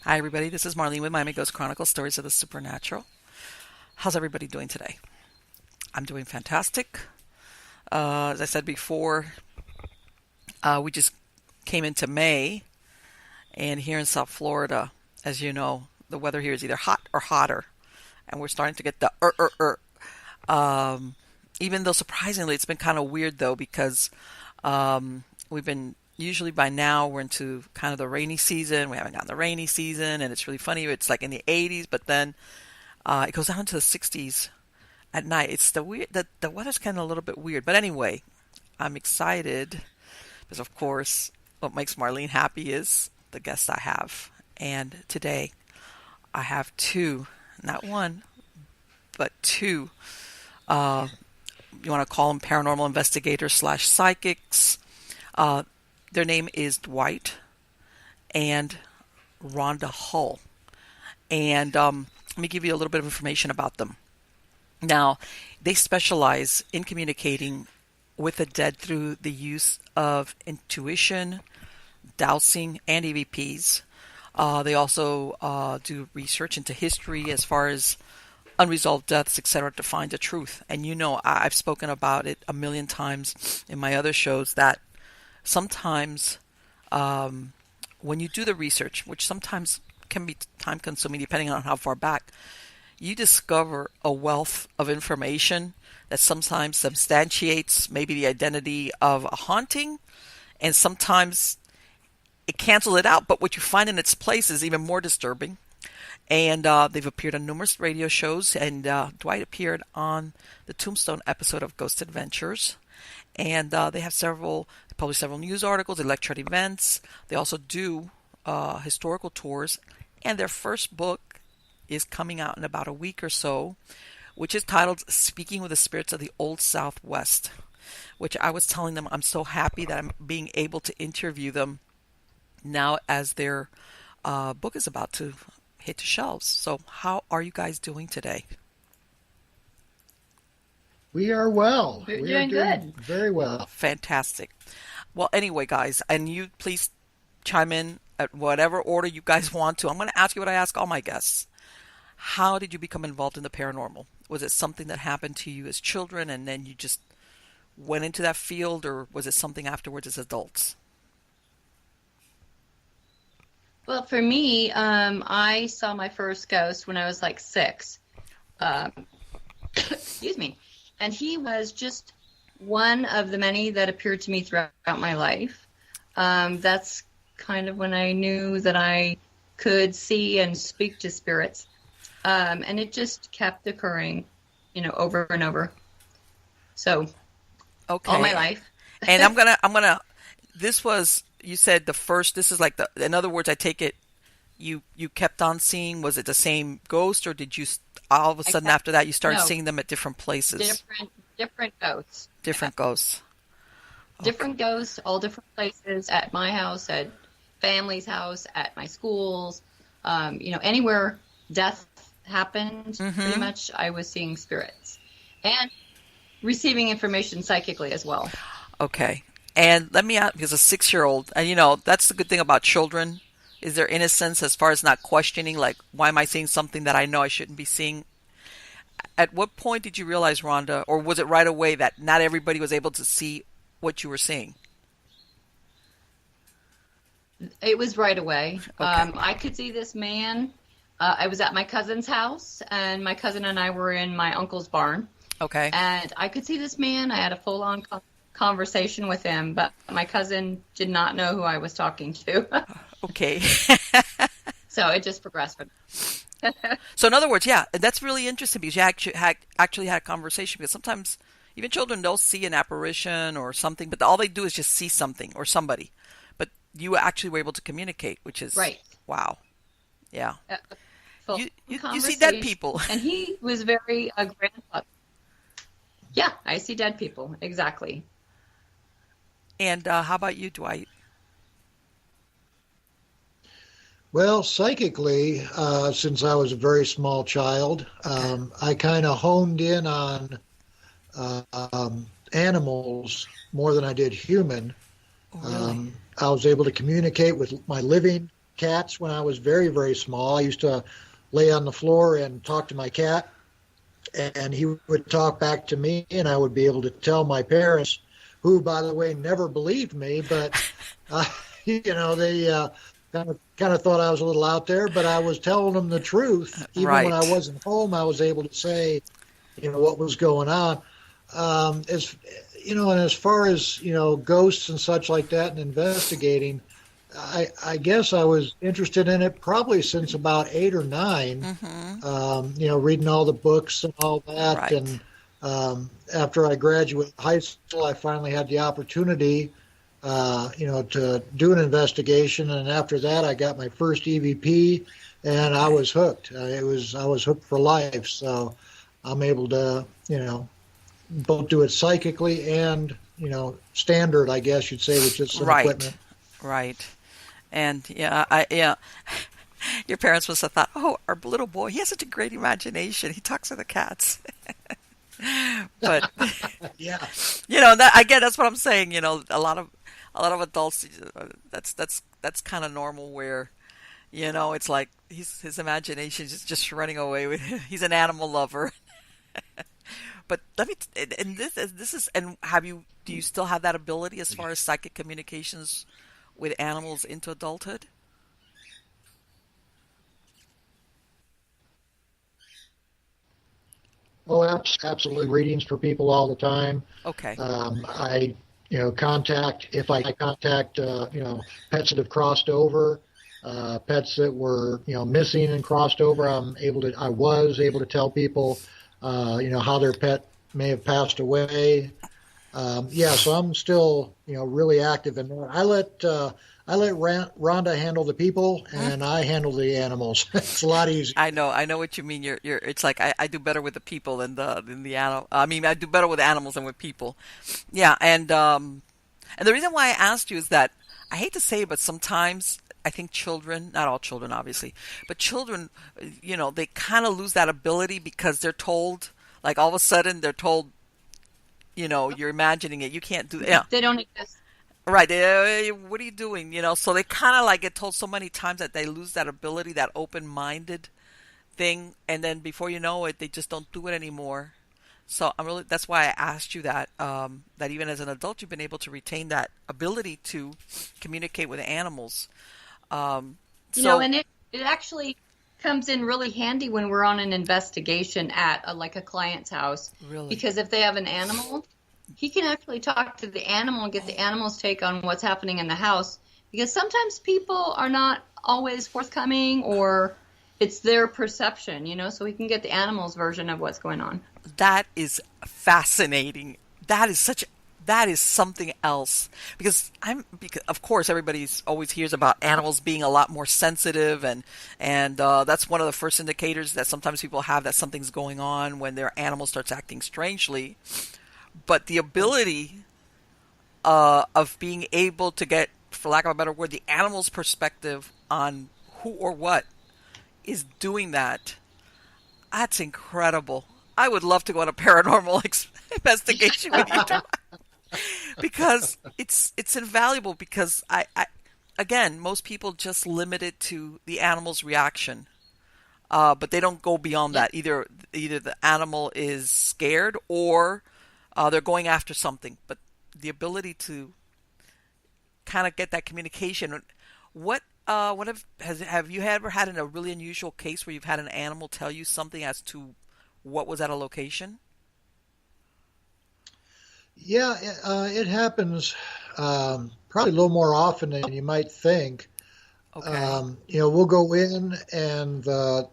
Hi, everybody. This is Marlene with Miami Ghost Chronicles, Stories of the Supernatural. How's everybody doing today? I'm doing fantastic. As I said before, we just came into May, and here in South Florida, as you know, the weather here is either hot or hotter, and we're starting to get the even though surprisingly, it's been kind of weird though because we've been usually by now we're into kind of the rainy season. We haven't gotten the rainy season, and it's really funny. It's like in the 80s, but then it goes down to the 60s at night. It's the weird. The weather's kind of a little bit weird, but anyway, I'm excited because of course what makes Marlene happy is the guests I have, and today I have two, not one, but two. You want to call them paranormal investigators / psychics. Their name is Dwight and Rhonda Hull. And let me give you a little bit of information about them. Now, they specialize in communicating with the dead through the use of intuition, dowsing, and EVPs. They also do research into history as far as unresolved deaths, etc., to find the truth. And you know, I've spoken about it a million times in my other shows that sometimes when you do the research, which sometimes can be time consuming depending on how far back, you discover a wealth of information that sometimes substantiates maybe the identity of a haunting, and sometimes it cancels it out, but what you find in its place is even more disturbing. And they've appeared on numerous radio shows, and Dwight appeared on the Tombstone episode of Ghost Adventures. And they have published several news articles, they lecture at events. They also do historical tours. And their first book is coming out in about a week or so, which is titled Speaking with the Spirits of the Old Southwest, which I was telling them I'm so happy that I'm being able to interview them now as their book is about to hit the shelves. So how are you guys doing today? We are well. We're We are doing doing good. very well. Fantastic. Well, anyway, guys, and you please chime in at whatever order you guys want to. I'm going to ask you what I ask all my guests. How did you become involved in the paranormal? Was it something that happened to you as children and then you just went into that field, or was it something afterwards as adults? Well, for me, I saw my first ghost when I was like 6. Excuse me. And he was just one of the many that appeared to me throughout my life. That's kind of when I knew that I could see and speak to spirits. And it just kept occurring, over and over. So, Okay. all my life. And this was, you said the first, this is like in other words, I take it, you kept on seeing, was it the same ghost, or did you, all of a sudden after that, you started seeing them at different places? Different ghosts. Different ghosts. Different ghosts, all different places, at my house, at family's house, at my schools, anywhere death happened, pretty much, I was seeing spirits. And receiving information psychically as well. Okay. And let me ask, because a 6-year-old, and that's the good thing about children, is their innocence as far as not questioning, like, why am I seeing something that I know I shouldn't be seeing? At what point did you realize, Rhonda, or was it right away that not everybody was able to see what you were seeing? It was right away. Okay. I could see this man. I was at my cousin's house, and my cousin and I were in my uncle's barn. Okay. And I could see this man. I had a full-on conversation with him, but my cousin did not know who I was talking to. Okay. So it just progressed from So in other words, yeah, that's really interesting because you actually had a conversation, because sometimes even children, they'll see an apparition or something, but all they do is just see something or somebody. But you actually were able to communicate, which is right. Wow. Yeah. You see dead people. And he was very grandfather. Yeah, I see dead people. Exactly. And how about you, Dwight? Well, psychically, since I was a very small child, I kind of honed in on animals more than I did human. Oh, really? I was able to communicate with my living cats when I was very, very small. I used to lay on the floor and talk to my cat, and he would talk back to me, and I would be able to tell my parents, who, by the way, never believed me, but they kind of thought I was a little out there, but I was telling them the truth. Even when I wasn't home, I was able to say, what was going on. And as far as, ghosts and such like that and investigating, I guess I was interested in it probably since about 8 or 9, reading all the books and all that. Right. And after I graduated high school, I finally had the opportunity, to do an investigation. And after that, I got my first EVP, and I was hooked. I was hooked for life. So I'm able to, both do it psychically and, standard, I guess you'd say, with just some equipment. Right. And your parents must have thought, oh, our little boy, he has such a great imagination. He talks to the cats. But yeah, that's what I'm saying. A lot of adults, that's kind of normal. Where, it's like his imagination is just running away with him. He's an animal lover. But do you still have that ability as far as psychic communications with animals into adulthood? Oh, absolutely. Readings for people all the time. Okay. I contact pets that have crossed over, pets that were, missing and crossed over. I was able to tell people, how their pet may have passed away. So I'm still, really active in that. I let Rhonda handle the people, and I handle the animals. It's a lot easier. I know what you mean. It's like I do better with the people than the animal. I mean, I do better with animals than with people. Yeah, and the reason why I asked you is that I hate to say it, but sometimes I think children, not all children, obviously, but children, they kind of lose that ability because they're told, like all of a sudden they're told, you're imagining it. You can't do it. Yeah. They don't exist. Right. What are you doing? So they kind of like get told so many times that they lose that ability, that open-minded thing. And then before you know it, they just don't do it anymore. So that's why I asked you that, that even as an adult, you've been able to retain that ability to communicate with animals. And it actually comes in really handy when we're on an investigation at a client's house. Really? Because if they have an animal, he can actually talk to the animal and get the animal's take on what's happening in the house. Because sometimes people are not always forthcoming, or it's their perception, so we can get the animal's version of what's going on. That is fascinating. That is something else, because of course everybody's always hears about animals being a lot more sensitive, and that's one of the first indicators that sometimes people have that something's going on when their animal starts acting strangely. But the ability of being able to get, for lack of a better word, the animal's perspective on who or what is doing that's incredible. I would love to go on a paranormal investigation with you, because it's invaluable. Because again, most people just limit it to the animal's reaction, but they don't go beyond that. Either the animal is scared or they're going after something. But the ability to kind of get that communication. Have you ever had a really unusual case where you've had an animal tell you something as to what was at a location? Yeah, it happens probably a little more often than you might think. Okay. We'll go in, and the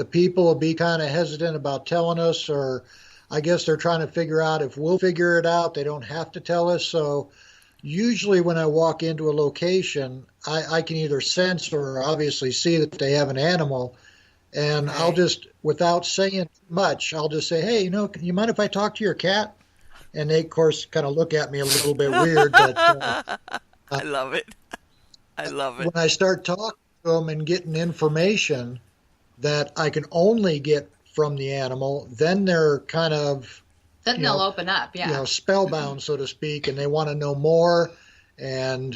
people will be kind of hesitant about telling us, or I guess they're trying to figure out if we'll figure it out. They don't have to tell us. So usually when I walk into a location, I can either sense or obviously see that they have an animal. And I'll just, without saying much, I'll just say, hey, you mind if I talk to your cat? And they, of course, kind of look at me a little bit weird. But I love it. I love it. When I start talking to them and getting information that I can only get from the animal, then they're kind of... Then they'll open up, yeah. Spellbound, so to speak, and they want to know more. And,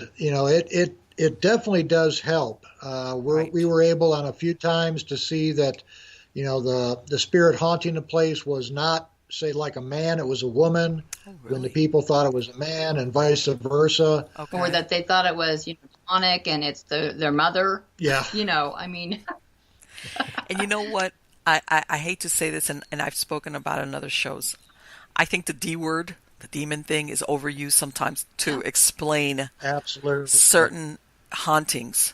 it definitely does help. Right. We were able on a few times to see that, the spirit haunting the place was not, say, like a man, it was a woman, Oh, when the really? people thought it was a man, and vice versa. Or Okay. that they thought it was, demonic and it's their mother. Yeah. I mean, And you know what? I hate to say this, and I've spoken about it in other shows. I think the D word, the demon thing, is overused sometimes to explain Absolutely. certain hauntings.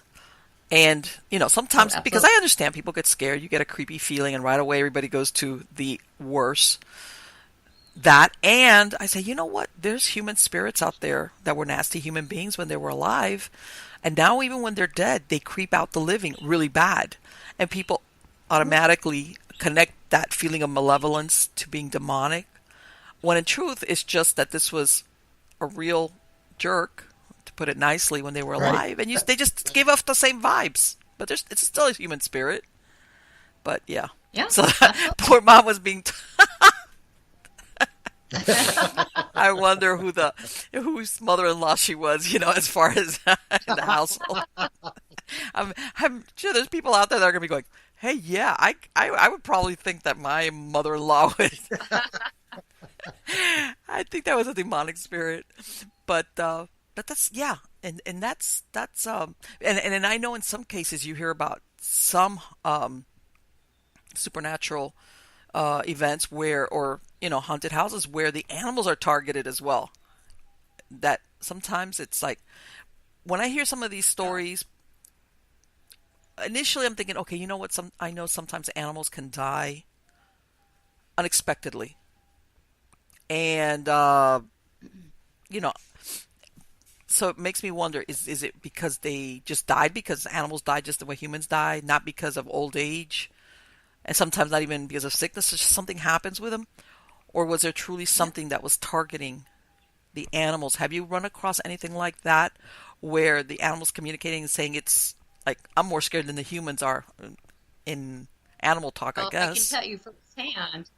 And, oh, sometimes, because I absolutely. understand people get scared, you get a creepy feeling, and right away everybody goes to the worse. That, and I say, you know what? There's human spirits out there that were nasty human beings when they were alive. And now, even when they're dead, they creep out the living really bad. And people automatically connect that feeling of malevolence to being demonic, when in truth, it's just that this was a real jerk, to put it nicely, when they were Right. alive. And they just gave off the same vibes. But it's still a human spirit. But yeah. Yeah, So absolutely. poor mom was being. I wonder whose mother-in-law she was, as far as in the household. I'm sure there's people out there that are gonna be going, "Hey, yeah, I would probably think that my mother-in-law would." I think that was a demonic spirit, but that's yeah, and that's and I know in some cases you hear about some supernatural events where, or haunted houses where the animals are targeted as well. That sometimes it's like, when I hear some of these stories, initially I'm thinking, okay, you know what? I know sometimes animals can die unexpectedly, and you know, so it makes me wonder: is it because they just died because animals die just the way humans die, not because of old age, and sometimes not even because of sickness? It's just something happens with them, or was there truly Yeah. something that was targeting the animals? Have you run across anything like that, where the animals communicating and saying, it's like, I'm more scared than the humans are, in animal talk, I Well, I can guess? tell you firsthand.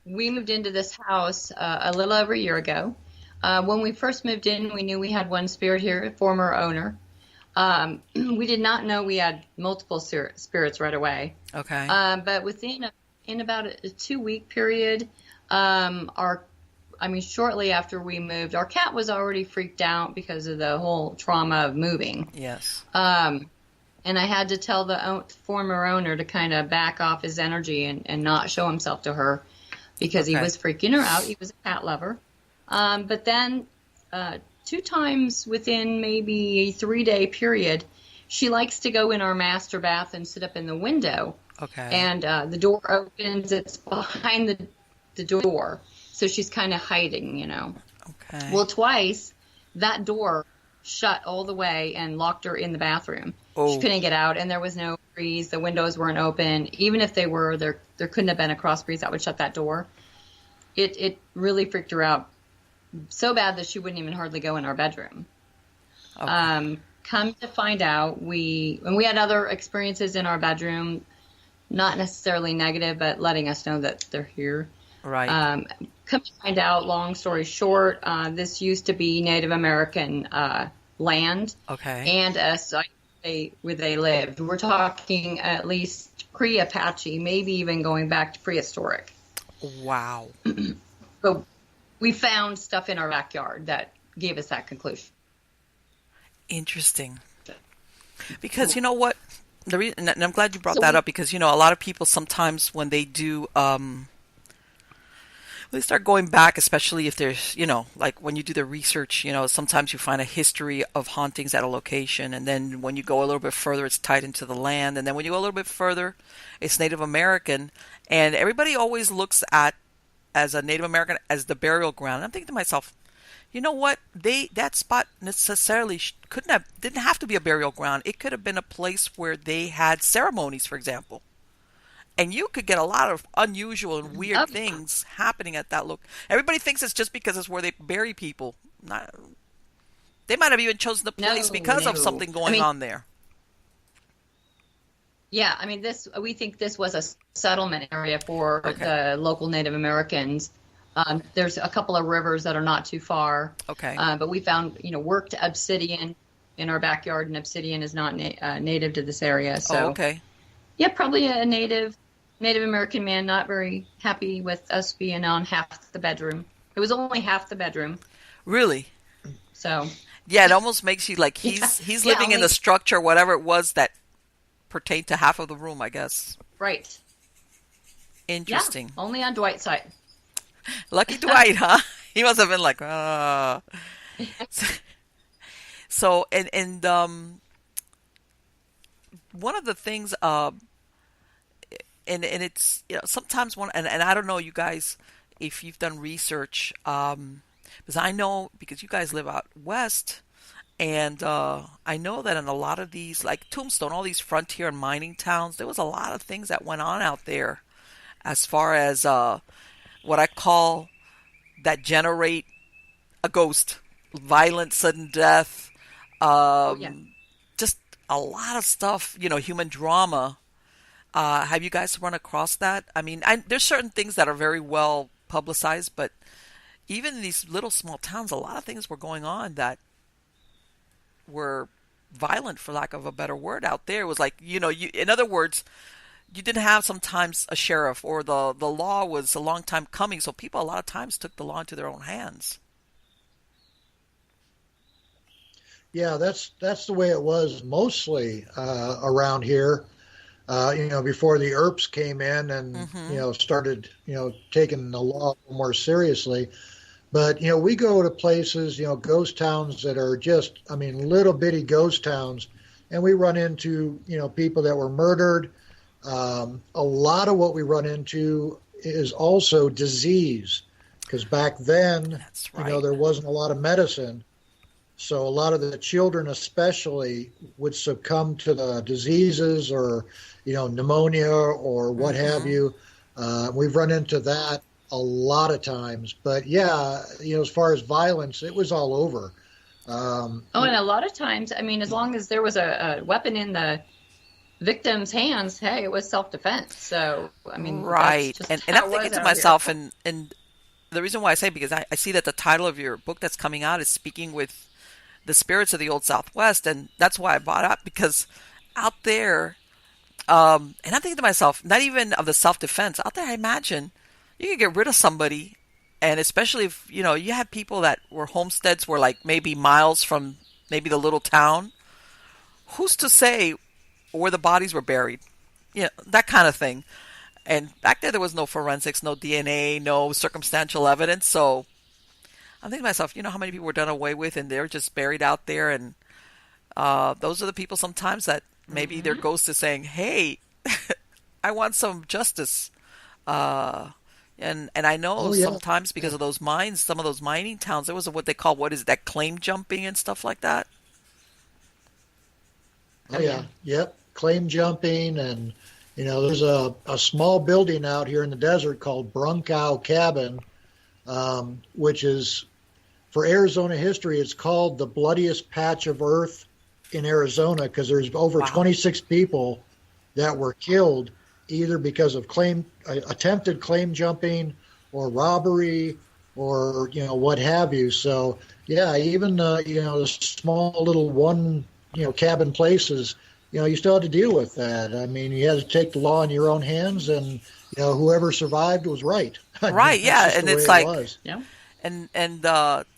We moved into this house a little over a year ago. When we first moved in, we knew we had one spirit here, a former owner. We did not know we had multiple spirits right away. Okay. But in about a 2 week period, shortly after we moved, our cat was already freaked out because of the whole trauma of moving. Yes. And I had to tell the former owner to kind of back off his energy and not show himself to her because he Okay. was freaking her out. He was a cat lover. But then 2 times within maybe a 3-day period, she likes to go in our master bath and sit up in the window. Okay. And the door opens. It's behind the door. So she's kind of hiding. Okay. Well, twice that door shut all the way and locked her in the bathroom. She Oh. couldn't get out, and there was no breeze. The windows weren't open. Even if they were, there couldn't have been a cross breeze that would shut that door. It really freaked her out so bad that she wouldn't even hardly go in our bedroom. Okay. Come to find out, we had other experiences in our bedroom, not necessarily negative, but letting us know that they're here. Right. Come to find out, long story short, this used to be Native American land Okay. and a site where they lived. We're talking at least pre-Apache, maybe even going back to prehistoric. Wow. But we found stuff in our backyard that gave us that conclusion. Interesting. Because you know what? The reason, and I'm glad you brought So that we, up, because a lot of people sometimes when they do they start going back, especially if there's, like when you do the research, sometimes you find a history of hauntings at a location, and then when you go a little bit further, it's tied into the land, and then when you go a little bit further, it's Native American, and everybody always looks at as a Native American as the burial ground. And I'm thinking to myself, you know what? That spot necessarily didn't have to be a burial ground. It could have been a place where they had ceremonies, for example. And you could get a lot of unusual and weird oh, things happening at that look. Everybody thinks it's just because it's where they bury people. Not, they might have even chosen the place no, because of no. something I going mean, on there. yeah, we think this was a settlement area for Okay. the local Native Americans. There's a couple of rivers that are not too far, Okay. but we found, worked obsidian in our backyard, and obsidian is not native to this area. So, Oh, okay. yeah, probably a Native American man not very happy with us being on half the bedroom. It was only half the bedroom. Really? So. Yeah, it almost makes you like he's living in the structure, whatever it was that pertained to half of the room, I guess. Right. Interesting. Yeah, only on Dwight's side. Lucky Dwight, huh? He must have been like, So, one of the things, and it's, sometimes and I don't know, you guys, if you've done research, because I know, because you guys live out west, and I know that in a lot of these, like Tombstone, all these frontier and mining towns, there was a lot of things that went on out there as far as what I call that generate a ghost, violent, sudden death, just a lot of stuff, human drama. Have you guys run across that? I mean, there's certain things that are very well publicized, but even in these little small towns, a lot of things were going on that were violent, for lack of a better word, out there. It was like, in other words, you didn't have sometimes a sheriff, or the law was a long time coming, so people a lot of times took the law into their own hands. Yeah, that's the way it was mostly around here. Before the ERPs came in and started taking the law more seriously. But we go to places, ghost towns that are just, little bitty ghost towns, and we run into people that were murdered. A lot of what we run into is also disease, because back then, That's right. there wasn't a lot of medicine. So a lot of the children especially would succumb to the diseases, or, pneumonia or what have you. We've run into that a lot of times. But yeah, as far as violence, it was all over. And a lot of times, as long as there was a weapon in the victim's hands, hey, it was self-defense. So, right. And I'm thinking to myself, and the reason why I say, because I see that the title of your book that's coming out is Speaking with the Spirits of the Old Southwest, and that's why I bought it, because out there, and I'm thinking to myself, not even of the self-defense, out there I imagine you could get rid of somebody, and especially if, you had people that were homesteads were like maybe miles from maybe the little town. Who's to say where the bodies were buried? That kind of thing. And back there was no forensics, no DNA, no circumstantial evidence, so I'm thinking to myself, how many people were done away with and they're just buried out there, and those are the people sometimes that maybe their ghost is saying, hey, I want some justice. And I know sometimes because of those mines, some of those mining towns, there was what they call, what is that, claim jumping and stuff like that? Oh, yeah. Yep. Claim jumping. And, there's a small building out here in the desert called Brunkow Cabin, which is, for Arizona history, it's called the bloodiest patch of earth in Arizona, because there's over 26 people that were killed either because of attempted claim jumping or robbery or, what have you. So, yeah, even, the small little one, cabin places, you still had to deal with that. You had to take the law in your own hands, and, whoever survived was right. Right, yeah, and it's like, yeah. And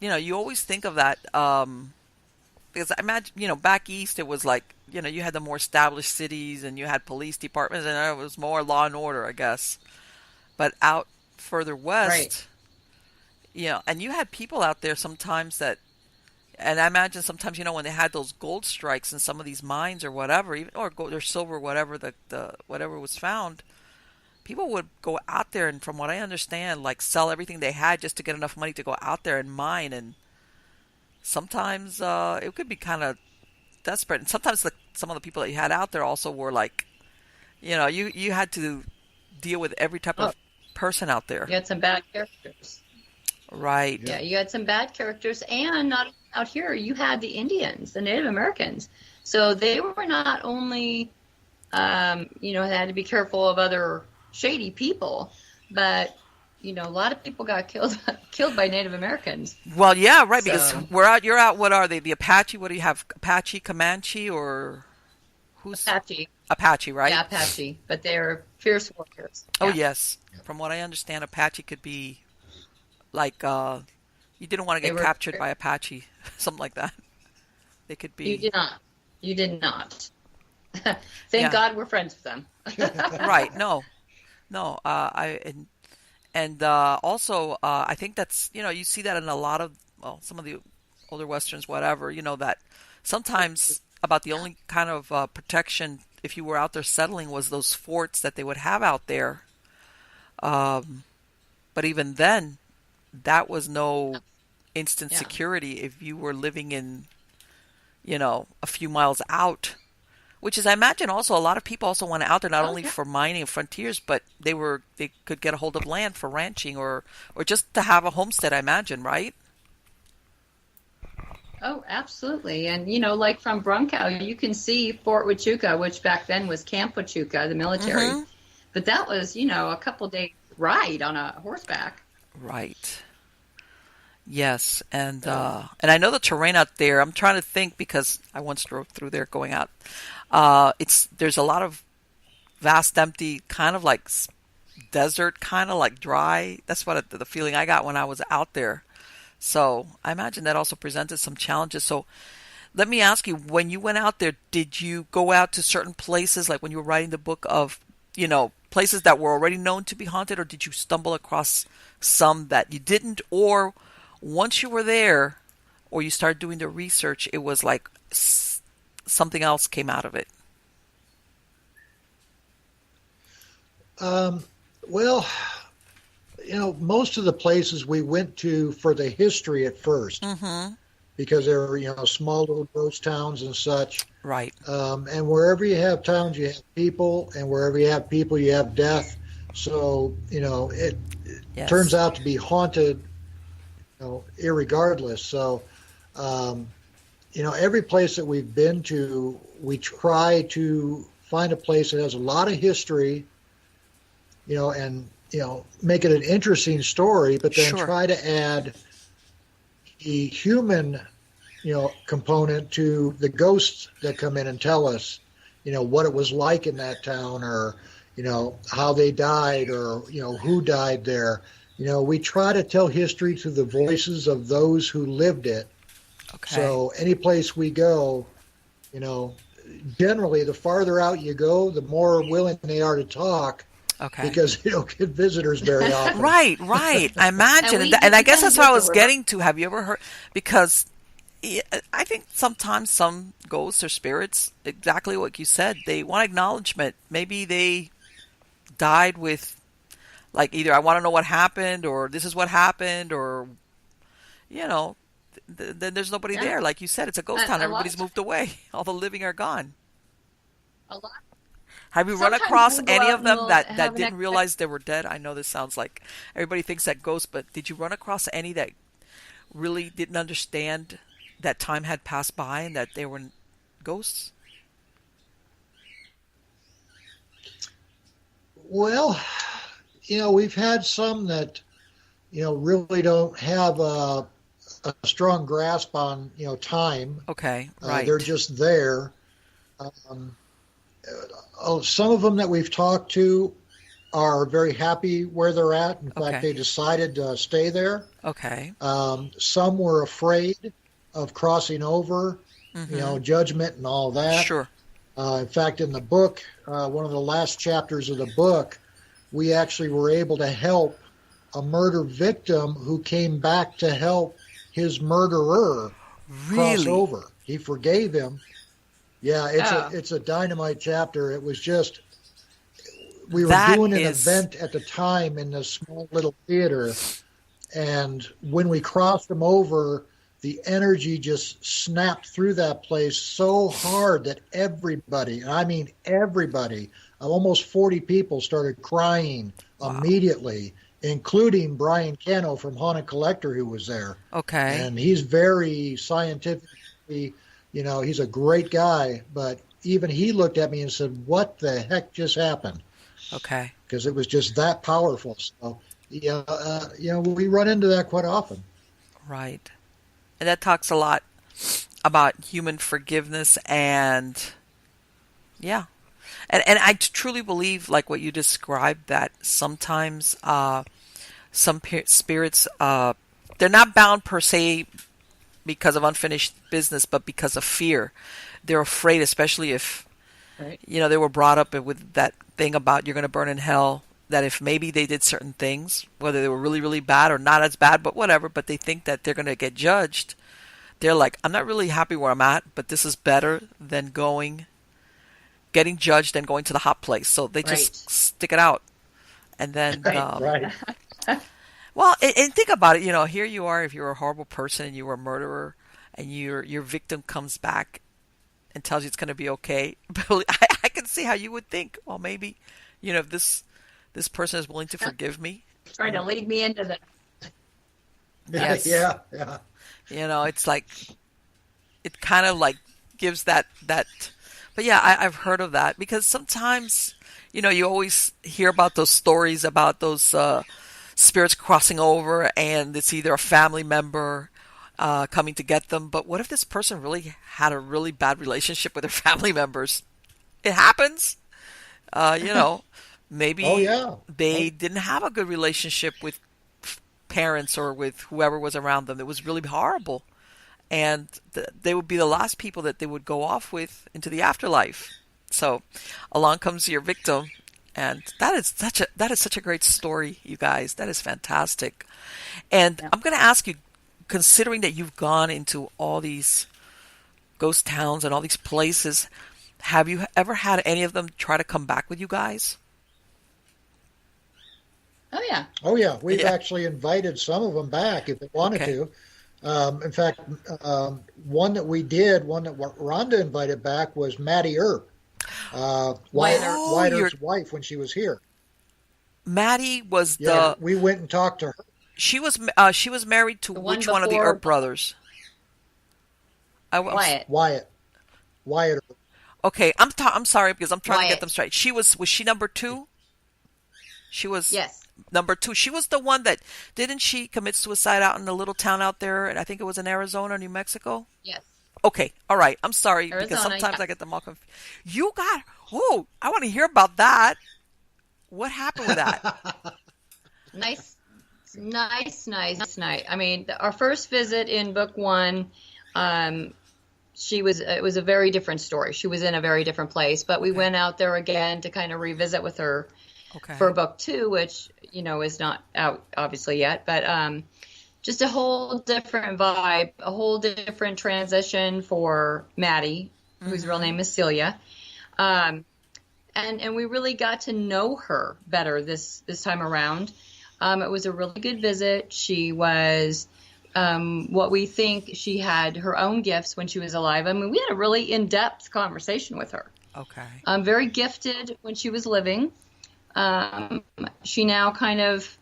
you always think of that, because I imagine, back east it was like, you had the more established cities and you had police departments, and it was more law and order, I guess. But out further west, right. And you had people out there sometimes that, and I imagine sometimes, when they had those gold strikes in some of these mines or whatever, even or gold or silver, whatever the whatever was found, people would go out there and, from what I understand, like sell everything they had just to get enough money to go out there and mine. And sometimes it could be kind of desperate. And sometimes some of the people that you had out there also were like, you had to deal with every type of person out there. You had some bad characters. Right. Yeah, you had some bad characters. And not out here, you had the Indians, the Native Americans. So they were not only, had to be careful of other shady people, but a lot of people got killed by Native Americans. Well, yeah, right, because So you're out, what are they? The Apache, what do you have? Apache, Comanche, or who's Apache, Apache, right? yeah, Apache, but they're fierce warriors. Oh, Yeah. yes. From what I understand, Apache could be like you didn't want to They get were. captured by Apache, something like that. They could You be did not. You did not. Thank yeah, God we're friends with them. right. No. No, and also I think that's you see that in a lot of some of the older westerns, whatever, that sometimes about the only kind of protection if you were out there settling was those forts that they would have out there. But even then, that was no instant Yeah. security if you were living in a few miles out. Which is, I imagine, also a lot of people also went out there not Oh only yeah. for mining and frontiers, but they could get a hold of land for ranching or just to have a homestead. I imagine, right? Oh, absolutely. And like from Brunkow, you can see Fort Huachuca, which back then was Camp Huachuca, the military. Mm-hmm. But that was, a couple day ride on a horseback. Right. Yes, and So, I know the terrain out there. I'm trying to think because I once drove through there going out. There's a lot of vast empty, kind of like desert, kind of like dry. That's what the feeling I got when I was out there. So I imagine that also presented some challenges. So let me ask you, when you went out there, did you go out to certain places, like when you were writing the book of, places that were already known to be haunted, or did you stumble across some that you didn't, or once you were there or you started doing the research, it was like something else came out of it? Well, most of the places we went to for the history at first, Mm-hmm. because they were, small little ghost towns and such. Right. And wherever you have towns, you have people, and wherever you have people, you have death. So, it Yes. turns out to be haunted, irregardless. So, every place that we've been to, we try to find a place that has a lot of history, and, make it an interesting story, but then Sure. try to add the human, component to the ghosts that come in and tell us, what it was like in that town, or, how they died, or, who died there. We try to tell history through the voices of those who lived it. Okay. So any place we go, generally the farther out you go, the more willing they are to talk, Okay. because you don't get visitors very often. Right, right. I imagine. And And I we guess kind that's of what I get was the getting to. Have you ever heard? Because I think sometimes some ghosts or spirits, exactly what you said, they want acknowledgement. Maybe they died with, like, either I want to know what happened, or this is what happened, or, then there's nobody yeah, there. Like you said, it's a ghost town. a lot Everybody's of moved away. All the living are gone. a lot. Have you run Sometimes across we'll go any out of and them we'll that have an didn't realize they were dead? I know this sounds like everybody thinks that ghosts, but did you run across any that really didn't understand that time had passed by and that they were ghosts? Well, we've had some that, really don't have a strong grasp on, time. Okay, right. They're just there. Um, some of them that we've talked to are very happy where they're at. In Okay. fact, they decided to stay there. Okay. Some were afraid of crossing over, Mm-hmm. judgment and all that. Sure. In fact, in the book, one of the last chapters of the book, we actually were able to help a murder victim who came back to help his murderer cross Really? over. He forgave him. Yeah, Oh, it's a dynamite chapter. It was just, we were That doing an is, event at the time in this small little theater, and when we crossed him over, the energy just snapped through that place so hard that everybody, and I mean everybody, almost 40 people started crying wow. immediately, including Brian Cano from Haunted Collector, who was there. Okay. And he's very scientifically, he's a great guy, but even he looked at me and said, "What the heck just happened?" Okay. Because it was just that powerful. So, we run into that quite often. Right. And that talks a lot about human forgiveness and yeah. And I truly believe, like what you described, that sometimes some spirits, they're not bound per se because of unfinished business, but because of fear. They're afraid, especially if, Right. they were brought up with that thing about you're going to burn in hell, that if maybe they did certain things, whether they were really, really bad or not as bad, but whatever, but they think that they're going to get judged. They're like, I'm not really happy where I'm at, but this is better than getting judged and going to the hot place. So they just stick it out. And then, Right. well, and think about it. Here you are. If you're a horrible person and you were a murderer, and your victim comes back and tells you it's going to be okay, but I can see how you would think. Well, maybe, if this person is willing to forgive me, Trying to lead me into the. Yes. Yeah. It's like it kind of like gives that. But yeah, I've heard of that because sometimes, you always hear about those stories about those spirits crossing over, and it's either a family member coming to get them. But what if this person really had a really bad relationship with their family members? It happens. Maybe Oh, yeah. they didn't have a good relationship with parents or with whoever was around them. It was really horrible. And they would be the last people that they would go off with into the afterlife. So along comes your victim. And that is such a great story, you guys. That is fantastic. And I'm going to ask you, considering that you've gone into all these ghost towns and all these places, have you ever had any of them try to come back with you guys? Oh yeah. Oh, yeah. We've actually invited some of them back if they wanted to. In fact, one that Rhonda invited back was Maddie Earp, Wyatt's wife when she was here. Maddie was we went and talked to her. She was married to which one of the before- Earp brothers? Wyatt. Wyatt Earp. Okay, I'm sorry because I'm trying to Wyatt. get them straight. Was she number 2? She was Yes. number 2. She was the one that didn't she commit suicide out in the little town out there, and I think it was in Arizona or New Mexico? Yes. Okay, all right. I'm sorry because Arizona, sometimes yeah. I get them all confused. I want to hear about that. What happened with that? Nice. I mean, our first visit in book 1, it was a very different story. She was in a very different place, but we went out there again to kind of revisit with her for book 2, which, is not out obviously yet, but, just a whole different vibe, a whole different transition for Maddie, whose real name is Celia. And we really got to know her better this time around. It was a really good visit. She was what we think she had her own gifts when she was alive. I mean, we had a really in-depth conversation with her. Okay. Very gifted when she was living. She now kind of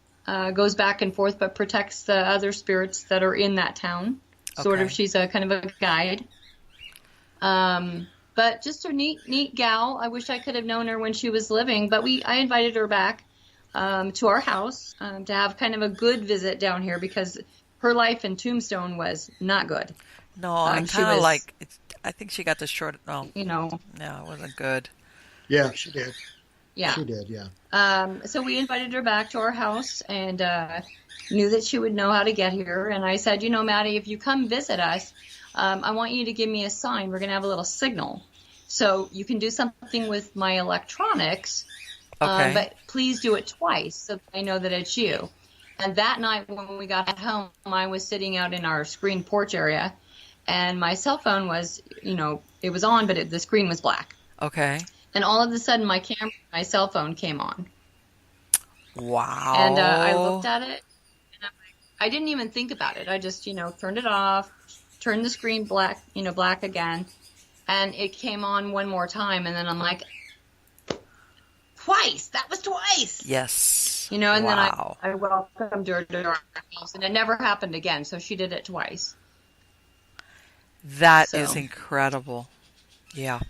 goes back and forth, but protects the other spirits that are in that town. Sort of, she's a kind of a guide. But just a neat gal. I wish I could have known her when she was living, but I invited her back to our house to have kind of a good visit down here because her life in Tombstone was not good. No, I kind of I think she got the short. No, no, it wasn't good. Yeah, she did. Yeah, she did. Yeah. So we invited her back to our house and knew that she would know how to get here. And I said, Maddie, if you come visit us, I want you to give me a sign. We're going to have a little signal. So you can do something with my electronics, but please do it twice so that I know that it's you. And that night when we got home, I was sitting out in our screen porch area, and my cell phone was, it was on, but the screen was black. Okay. And all of a sudden, my cell phone came on. Wow. And I looked at it, and I didn't even think about it. I just, turned it off, turned the screen black again, and it came on one more time. And then I'm like, twice. That was twice. Yes. And then I welcomed her to our house, and it never happened again. So she did it twice. That is incredible. Yeah.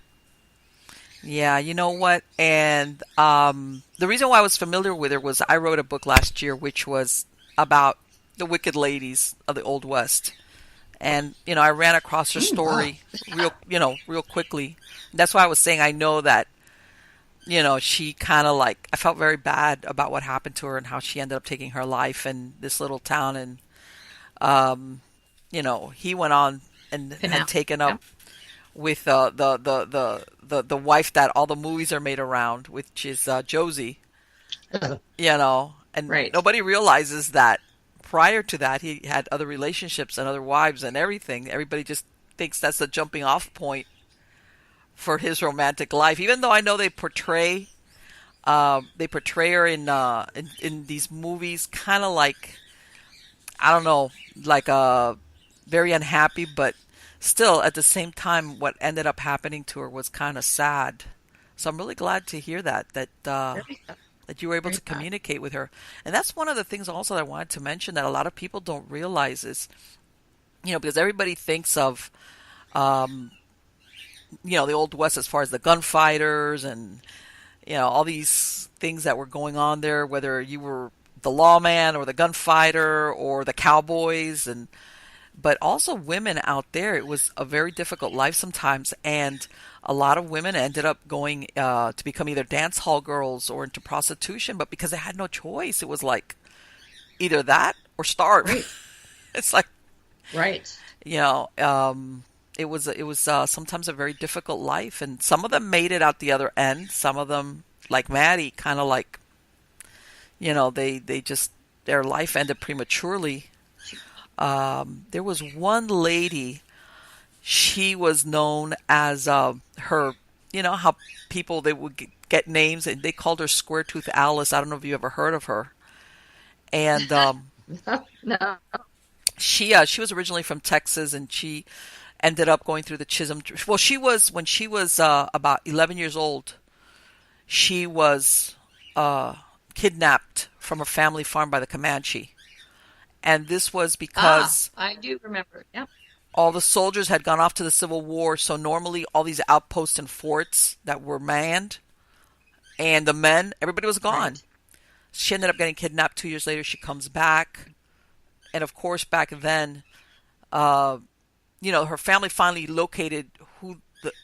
Yeah, you know what? And the reason why I was familiar with her was I wrote a book last year which was about the wicked ladies of the Old West. And, I ran across her Wow. story real quickly. That's why I was saying I know that, she kind of like, I felt very bad about what happened to her and how she ended up taking her life in this little town. And, um, he went on and had Canal. taken Yeah. up with the wife that all the movies are made around, which is Josie, and Right. nobody realizes that prior to that he had other relationships and other wives and everything. Everybody just thinks that's the jumping off point for his romantic life, even though I know they portray her in these movies kind of like, I don't know, like very unhappy, but still at the same time, what ended up happening to her was kind of sad. So I'm really glad to hear Very sad. that you were able Very to sad. communicate with her. And that's one of the things also that I wanted to mention that a lot of people don't realize is, because everybody thinks of, um, the Old West as far as the gunfighters and, all these things that were going on there, whether you were the lawman or the gunfighter or the cowboys, and but also women out there. It was a very difficult life sometimes, and a lot of women ended up going to become either dance hall girls or into prostitution. But because they had no choice, it was like either that or starve. Right. It's like, Right. you know, um, it was sometimes a very difficult life, and some of them made it out the other end. Some of them, like Maddie, kind of like, they just their life ended prematurely. There was one lady. She was known as her. You know how people they would get names, and they called her Square Tooth Alice. I don't know if you ever heard of her. And No. she was originally from Texas, and she ended up going through the Chisholm. Well, she was when she was about 11 years old. She was uh, kidnapped from a family farm by the Comanche, and this was Ah, because I do remember. Yep. all the soldiers had gone off to the Civil War. So normally, all these outposts and forts that were manned, and the men, everybody was gone. Right. She ended up getting kidnapped. 2 years later, she comes back, and of course, back then, uh, her family finally located who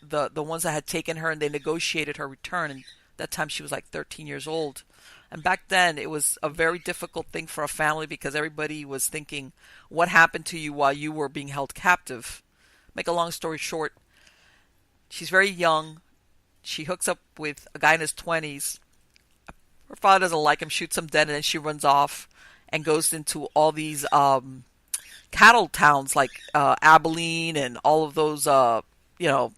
the ones that had taken her, and they negotiated her return. And that time she was like 13 years old. And back then it was a very difficult thing for a family because everybody was thinking, what happened to you while you were being held captive? Make a long story short, she's very young. She hooks up with a guy in his 20s. Her father doesn't like him, shoots him dead, and then she runs off and goes into all these cattle towns like Abilene and all of those you know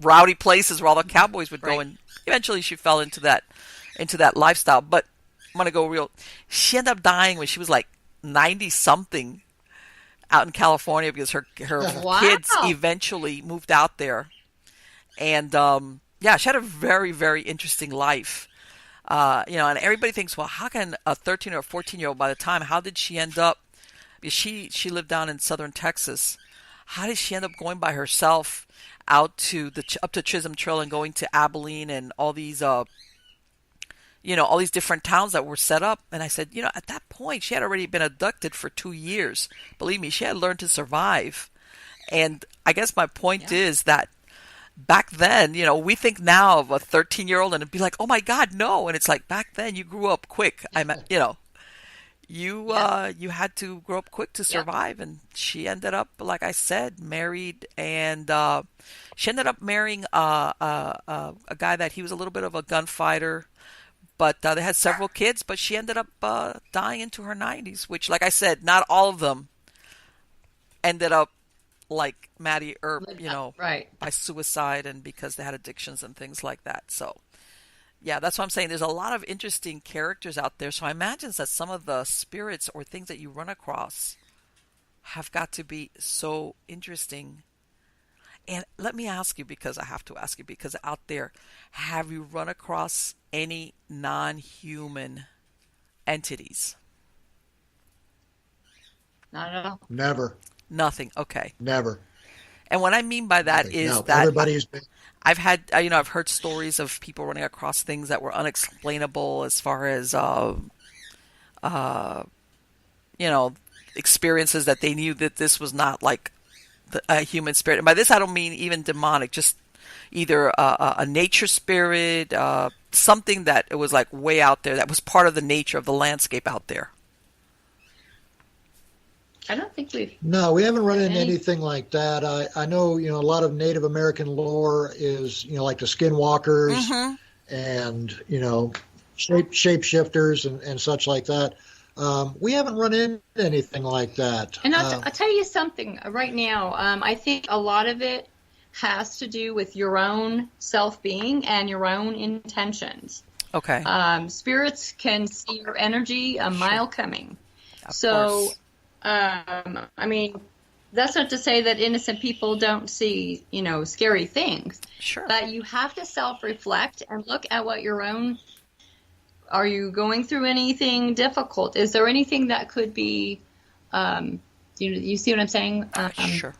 rowdy places where all the cowboys would go, Right. and eventually she fell into that lifestyle. But I'm gonna go real. She ended up dying when she was like 90 something out in California because her kids Wow. eventually moved out there, and yeah, she had a very very interesting life. And everybody thinks, well, how can a 13 or 14-year-old by the time? How did she end up? Because she lived down in southern Texas. How did she end up going by herself out to the up to Chisholm Trail and going to Abilene and all these different towns that were set up? And I said, at that point, she had already been abducted for 2 years. Believe me, she had learned to survive. And I guess my point Yeah. is that back then, we think now of a 13-year-old and it'd be like, oh my God, no. And it's like back then you grew up quick. You Yes. you had to grow up quick to Yep. survive, and she ended up, like I said, married, and she ended up marrying a guy that he was a little bit of a gunfighter, but they had several kids. But she ended up dying into her 90s, which, like I said, not all of them ended up like Maddie Earp, Right. by suicide and because they had addictions and things like that. So yeah, that's what I'm saying. There's a lot of interesting characters out there. So I imagine that some of the spirits or things that you run across have got to be so interesting. And let me ask you, because I have to ask you, because out there, have you run across any non-human entities? Not at all. Never, Nothing. Okay. never. And what I mean by that Right. is Now that everybody's been, I've had, I've heard stories of people running across things that were unexplainable as far as, uh, you know, experiences that they knew that this was not like a human spirit. And by this, I don't mean even demonic, just either a nature spirit, something that it was like way out there that was part of the nature of the landscape out there. I don't think we've no, we haven't run had into any. anything like that. I know, a lot of Native American lore is, like the skinwalkers Mm-hmm. and, shapeshifters and such like that. We haven't run into anything like that. And I'll tell you something right now. I think a lot of it has to do with your own self-being and your own intentions. Okay. Spirits can see your energy a mile coming. Of So, course. I mean, that's not to say that innocent people don't see, scary things. Sure. But you have to self-reflect and look at what your own. Are you going through anything difficult? Is there anything that could be, you see what I'm saying? Sure.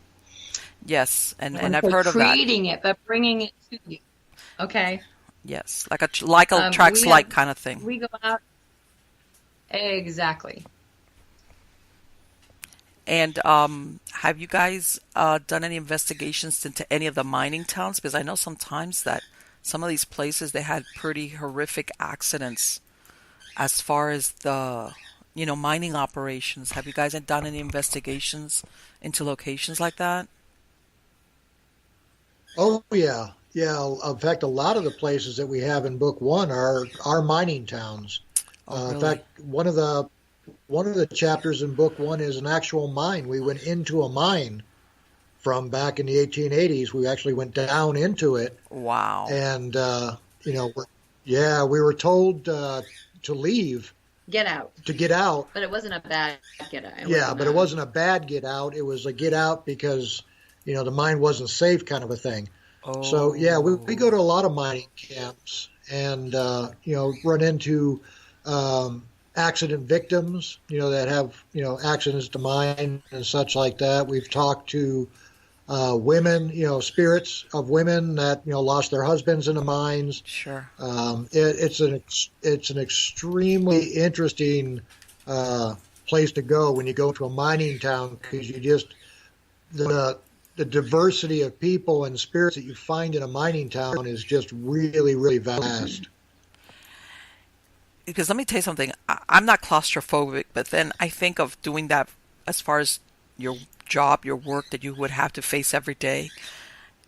Yes, I and wouldn't I've say heard of that. creating it, but bringing it to you. Okay. Yes, like attracts We like have, kind of thing. we go out. Exactly. And have you guys done any investigations into any of the mining towns? Because I know sometimes that some of these places they had pretty horrific accidents as far as the mining operations. Have you guys done any investigations into locations like that? Oh yeah, yeah. In fact, a lot of the places that we have in book one are mining towns. Oh, In really? fact, one of the chapters in book one is an actual mine. We went into a mine from back in the 1880s. We actually went down into it, Wow. and we were told to leave, Get out. to get out. But it wasn't a bad get out. Yeah, but it wasn't a bad get out. It was a get out because the mine wasn't safe, kind of a thing. So yeah, we go to a lot of mining camps and run into accident victims, that have accidents to mine and such like that. We've talked to women, spirits of women that lost their husbands in the mines. Sure. It's an extremely interesting place to go when you go to a mining town because the diversity of people and spirits that you find in a mining town is just really, really vast. Because let me tell you something. I'm not claustrophobic, but then I think of doing that as far as your job, your work that you would have to face every day.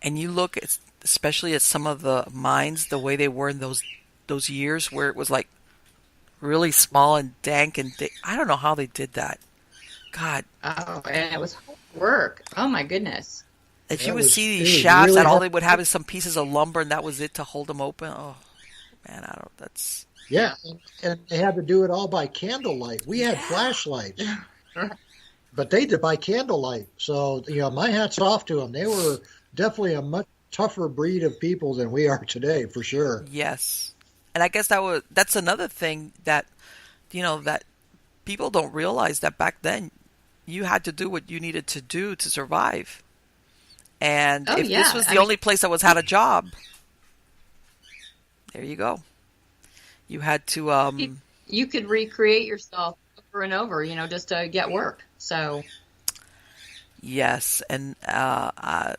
And you look at, especially at some of the mines, the way they were in those years where it was like really small and dank and I don't know how they did that. God. Oh, and it was hard work. Oh my goodness. If Yeah, you it would was- see it these was shafts really that all hard. they would have is some pieces of lumber and that was it to hold them open. Oh man, that's Yeah, and they had to do it all by candlelight. We had flashlights, but they did by candlelight. So, my hat's off to them. They were definitely a much tougher breed of people than we are today, for sure. yes. And I guess that's another thing that that people don't realize that back then you had to do what you needed to do to survive. And Oh if yeah. this was the only place that had a job, there you go. You had to You could recreate yourself over and over, just to get work. So yes, and I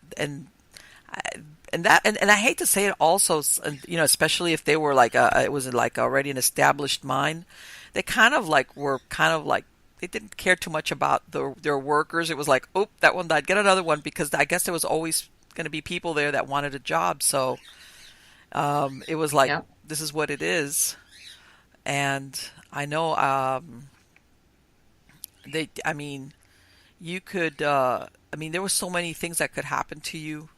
hate to say it also, especially if they were like it was like already an established mine, they were they didn't care too much about their workers. It was like, oh, that one died, get another one, because I guess there was always going to be people there that wanted a job. So it was like, yeah. this is what it is. And I know you could, there were so many things that could happen to you.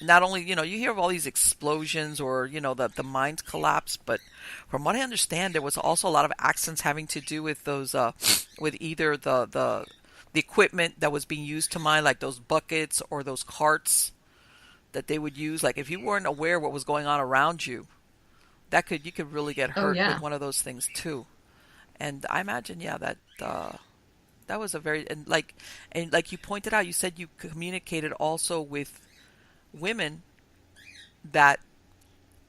Not only, you hear of all these explosions or, the mines collapse, but from what I understand, there was also a lot of accidents having to do with those, with either the equipment that was being used to mine, like those buckets or those carts that they would use. Like if you weren't aware what was going on around you, you could really get hurt yeah. with one of those things too. And I imagine, yeah, that That was a very, and like you pointed out, you said you communicated also with women that,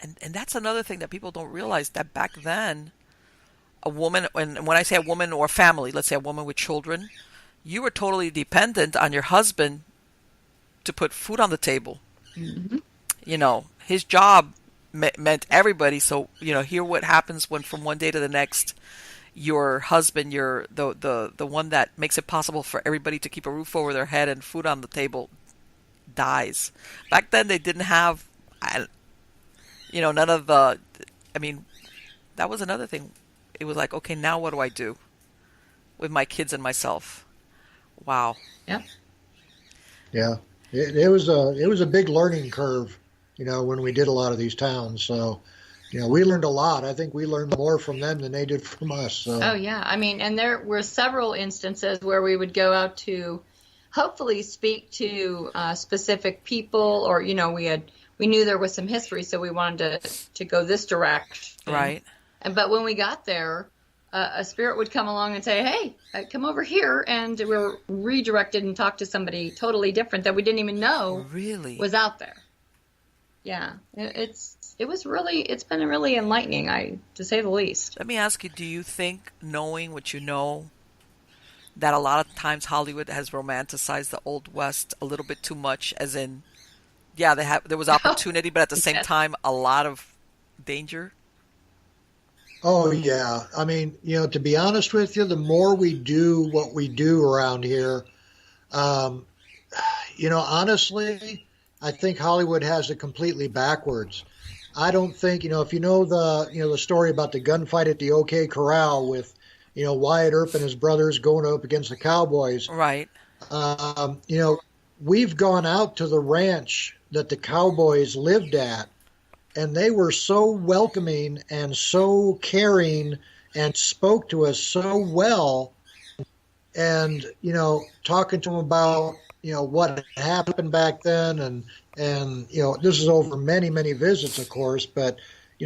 and that's another thing that people don't realize, that back then a woman, and when I say a woman or a family, let's say a woman with children, you were totally dependent on your husband to put food on the table. Hmm. His job meant everybody. So, hear what happens when from one day to the next, your husband, you're the one that makes it possible for everybody to keep a roof over their head and food on the table, dies. Back then they didn't have, none of the, I mean, that was another thing. It was like, okay, now what do I do with my kids and myself? Wow. Yeah. Yeah, it was a big learning curve, when we did a lot of these towns. So, we learned a lot. I think we learned more from them than they did from us. So. Oh yeah, I mean, and there were several instances where we would go out to hopefully speak to specific people, or we knew there was some history, so we wanted to go this direction. Right. But when we got there, a spirit would come along and say, "Hey, come over here," and we were redirected and talked to somebody totally different that we didn't even know Really was out there. Yeah, it's been really enlightening, to say the least. Let me ask you, do you think, knowing what you know, that a lot of times Hollywood has romanticized the Old West a little bit too much, as in, yeah, there was opportunity, but at the same Yes. time, a lot of danger? Oh yeah. I mean, to be honest with you, the more we do what we do around here, um, honestly, I think Hollywood has it completely backwards. I don't think, if the story about the gunfight at the OK Corral with, Wyatt Earp and his brothers going up against the Cowboys. Right. Um, you know, we've gone out to the ranch that the Cowboys lived at, and they were so welcoming and so caring and spoke to us so well. And, talking to them about, what happened back then. And, this is over many, many visits, of course. But,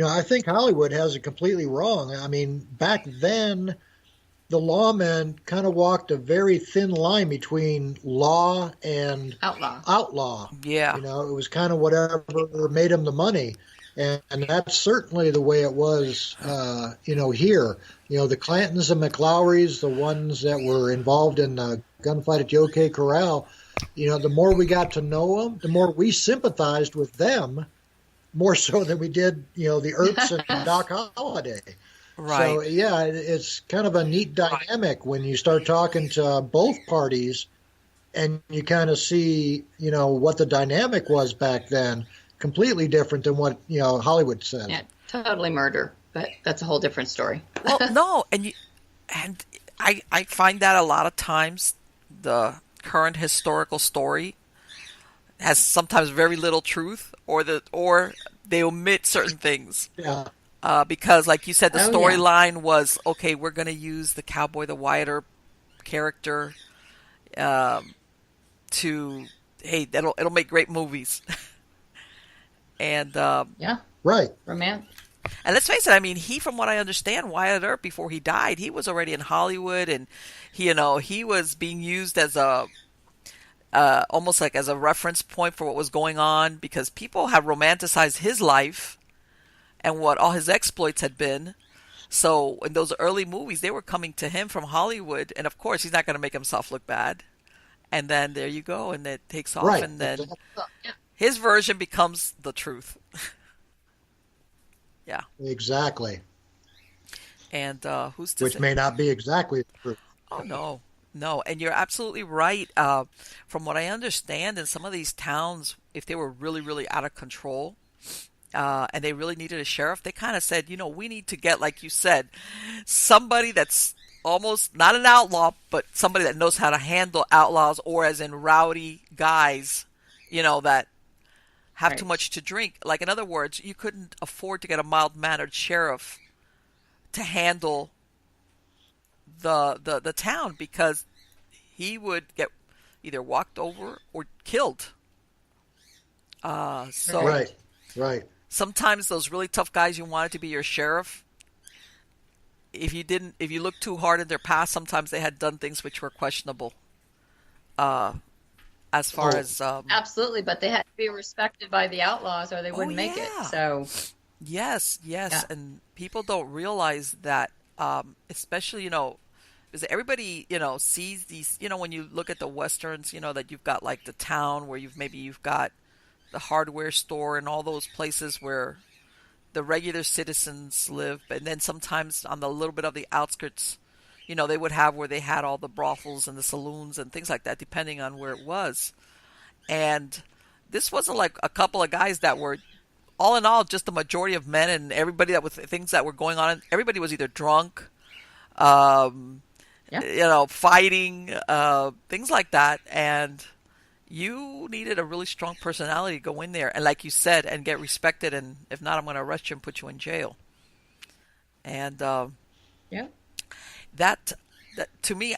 I think Hollywood has it completely wrong. I mean, back then, the lawmen kind of walked a very thin line between law and outlaw. Yeah. It was kind of whatever made them the money. And that's certainly the way it was, here. The Clantons and McLowrys, the ones that were involved in the gunfight at the OK Corral, the more we got to know them, the more we sympathized with them, more so than we did, the Earps and Doc Holliday. Right. So, yeah, it's kind of a neat dynamic when you start talking to both parties and you kind of see, what the dynamic was back then. Completely different than what Hollywood said. Yeah, totally murder, but that's a whole different story. Well, no, and I find that a lot of times the current historical story has sometimes very little truth, or they omit certain things. Yeah. Because, like you said, the Oh, yeah. storyline was, okay, we're going to use the cowboy, the Wyatt Earp character, to, hey, it'll make great movies. And Yeah, Right. romantic. and let's face it, I mean, from what I understand, Wyatt Earp, before he died, he was already in Hollywood, and he was being used as a almost like as a reference point for what was going on, because people have romanticized his life and what all his exploits had been. So in those early movies, they were coming to him from Hollywood, and of course, he's not going to make himself look bad. And then there you go, and it takes off, Right. and then Yeah. his version becomes the truth. Yeah. Exactly. And who's to Which say? may not be exactly the truth. Oh no, no, and you're absolutely right. From what I understand, in some of these towns, if they were really, really out of control, and they really needed a sheriff, they kind of said, we need to get, like you said, somebody that's almost not an outlaw, but somebody that knows how to handle outlaws, or as in rowdy guys, that have too Right. much to drink. Like, in other words, you couldn't afford to get a mild-mannered sheriff to handle the town, because he would get either walked over or killed. So Right. Right. sometimes those really tough guys you wanted to be your sheriff, if you look too hard in their past, sometimes they had done things which were questionable. Uh, as far Oh, as Absolutely, but they had to be respected by the outlaws or they oh wouldn't make it. yeah, So, yes, yes, yeah. and people don't realize that, especially because everybody sees these. When you look at the westerns, that you've got like the town where you've got the hardware store and all those places where the regular citizens live, and then sometimes on the little bit of the outskirts, they would have where they had all the brothels and the saloons and things like that, depending on where it was. And this wasn't like a couple of guys that were, all in all, just the majority of men, and everybody that was things that were going on. Everybody was either drunk, um, Yeah. fighting, things like that, and you needed a really strong personality to go in there and, like you said, and get respected. And if not, I'm going to arrest you and put you in jail. And Yeah. that, that to me,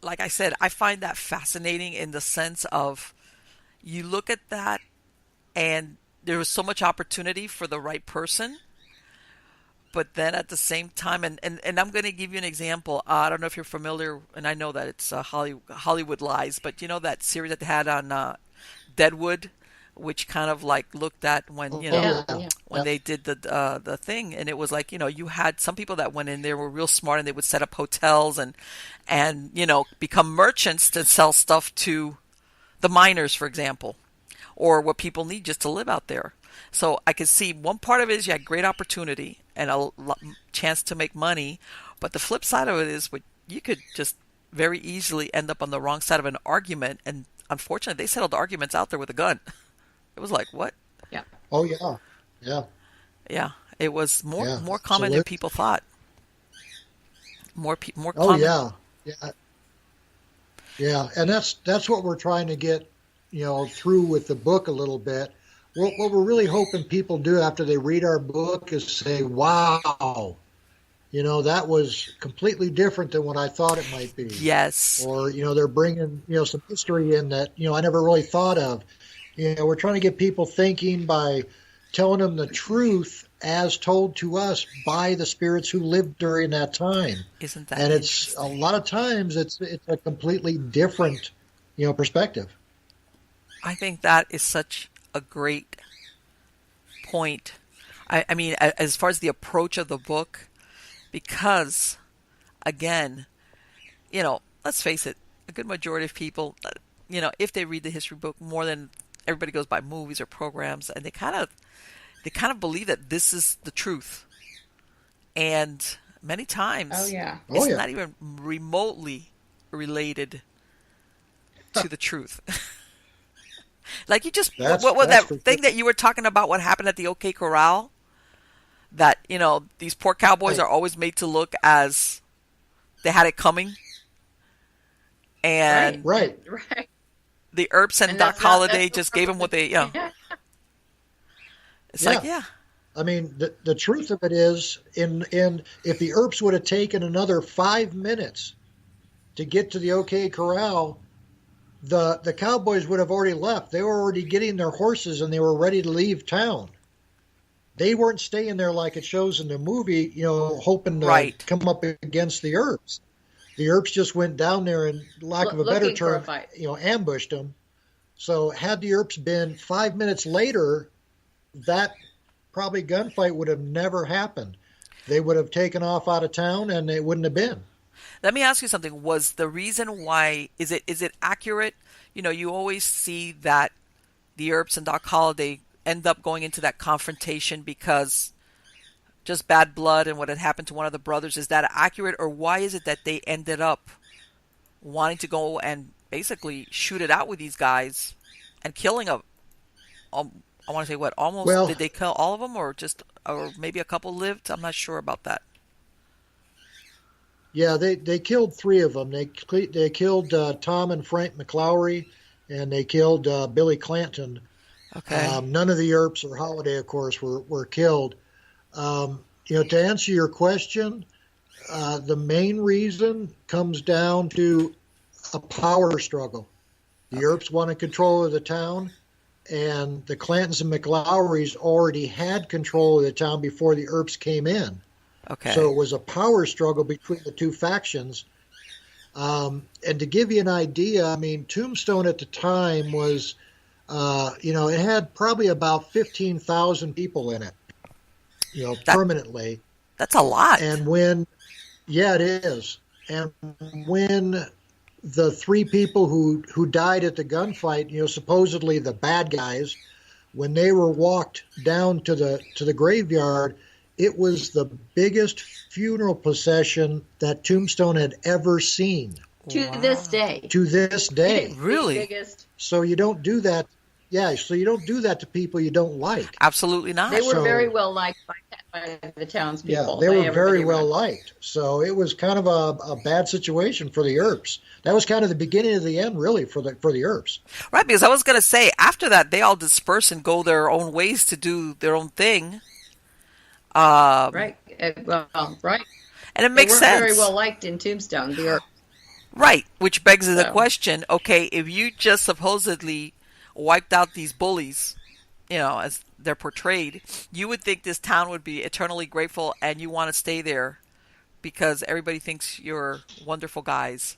like I said, I find that fascinating in the sense of you look at that and there was so much opportunity for the right person. But then at the same time, and I'm going to give you an example. I don't know if you're familiar, and I know that it's Hollywood Lies, but you know that series that they had on Deadwood, which kind of like looked at when oh Yeah. yeah, Yeah. when yeah. they did the thing, and it was like you had some people that went in there were real smart, and they would set up hotels and become merchants to sell stuff to the miners, for example, or what people need just to live out there. So I could see one part of it is you had great opportunity and chance to make money, but the flip side of it is you could just very easily end up on the wrong side of an argument, and unfortunately, they settled arguments out there with a gun. It was like, what? Yeah. Oh yeah, yeah, Yeah, it was more yeah. more common than Absolutely. people thought. More Oh common. yeah, yeah, yeah. And that's what we're trying to get, through with the book a little bit. What we're really hoping people do after they read our book is say, "Wow, that was completely different than what I thought it might be." Yes. Or, they're bringing, some history in that, I never really thought of. We're trying to get people thinking by telling them the truth as told to us by the spirits who lived during that time. Isn't that And it's a interesting? lot of times it's a completely different, perspective. I think that is such a great point. I mean, as far as the approach of the book, because again, let's face it, a good majority of people, if they read the history book more than everybody goes by movies or programs, and they kind of believe that this is the truth, and many Oh, times yeah. Oh it's yeah, not even remotely related to the truth. Like you just what that's that for sure. thing that you were talking about, what happened at the OK Corral, that these poor cowboys Right, are always made to look as they had it coming, Right. and right. Right. the Earps and And Doc that's Holliday the just gave them what they, yeah. it's like, Yeah. yeah, I mean, the truth of it is, in if the Earps would have taken another 5 minutes to get to the OK Corral, the Cowboys would have already left. They were already getting their horses and they were ready to leave town. They weren't staying there like it shows in the movie, hoping to right. come up against the Earps. The Earps just went down there and, lack of a better Looking for a term, fight. ambushed them. So had the Earps been 5 minutes later, that probably gunfight would have never happened. They would have taken off out of town and it wouldn't have been. Let me ask you something. Was the reason why, is it accurate? You always see that the Earps and Doc Holliday end up going into that confrontation because just bad blood and what had happened to one of the brothers. Is that accurate, or why is it that they ended up wanting to go and basically shoot it out with these guys and killing I want to say what, almost, Well, did they kill all of them, or maybe a couple lived? I'm not sure about that. yeah, they killed three of them. They killed Tom and Frank McLaury, and they killed Billy Clanton. Okay. None of the Earps or Holiday, of course, were killed. To answer your question, the main reason comes down to a power struggle. The Earps wanted control of the town, and the Clantons and McLaurys already had control of the town before the Earps came in. Okay. So it was a power struggle between the two factions. And to give you an idea, I mean, Tombstone at the time was, it had probably about 15,000 people in it, That permanently. that's a lot. And yeah, it is. And when the three people who died at the gunfight, supposedly the bad guys, when they were walked down to the graveyard, it was the biggest funeral procession that Tombstone had ever seen. To this Wow. day. To this day. Really? The biggest. So you don't do that. Yeah, so you don't do that to people you don't like. Absolutely They not. were So very well liked by the yeah, townspeople. they by were very everybody well around. liked. So it was kind of a bad situation for the Earps. That was kind of the beginning of the end, really, for the Earps. Right, because I was going to say after that they all disperse and go their own ways to do their own thing. Um, Right. Right. and it They makes weren't very sense. well liked in Tombstone. Right, which begs the So question, okay, if you just supposedly wiped out these bullies, as they're portrayed, you would think this town would be eternally grateful and you want to stay there because everybody thinks you're wonderful guys.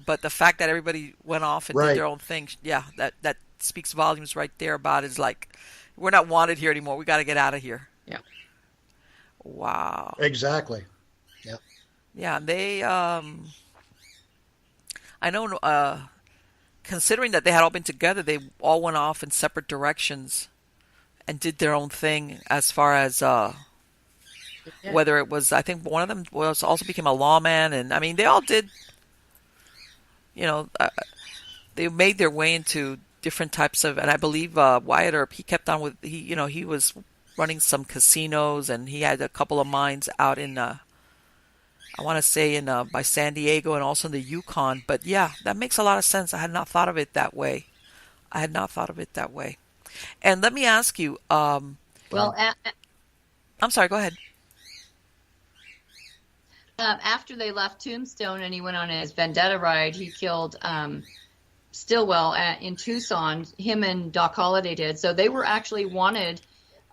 But the fact that everybody went off and did Right. their own thing, yeah, that speaks volumes right there about it's like we're not wanted here anymore. We got to get out of here. yeah. Wow. Exactly. Yeah. Yeah, they I know considering that they had all been together, they all went off in separate directions and did their own thing as far as Yeah. whether it was I think one of them was also became a lawman and I mean they all did you know they made their way into different types of and I believe Wyatt Earp he kept on with he was running some casinos and he had a couple of mines out in I want to say in by San Diego and also in the Yukon but yeah that makes a lot of sense. I had not thought of it that way. And let me ask you Well, I'm sorry, go ahead. after they left Tombstone and he went on his vendetta ride, he killed Stillwell in Tucson. Him and Doc Holliday did. So they were actually wanted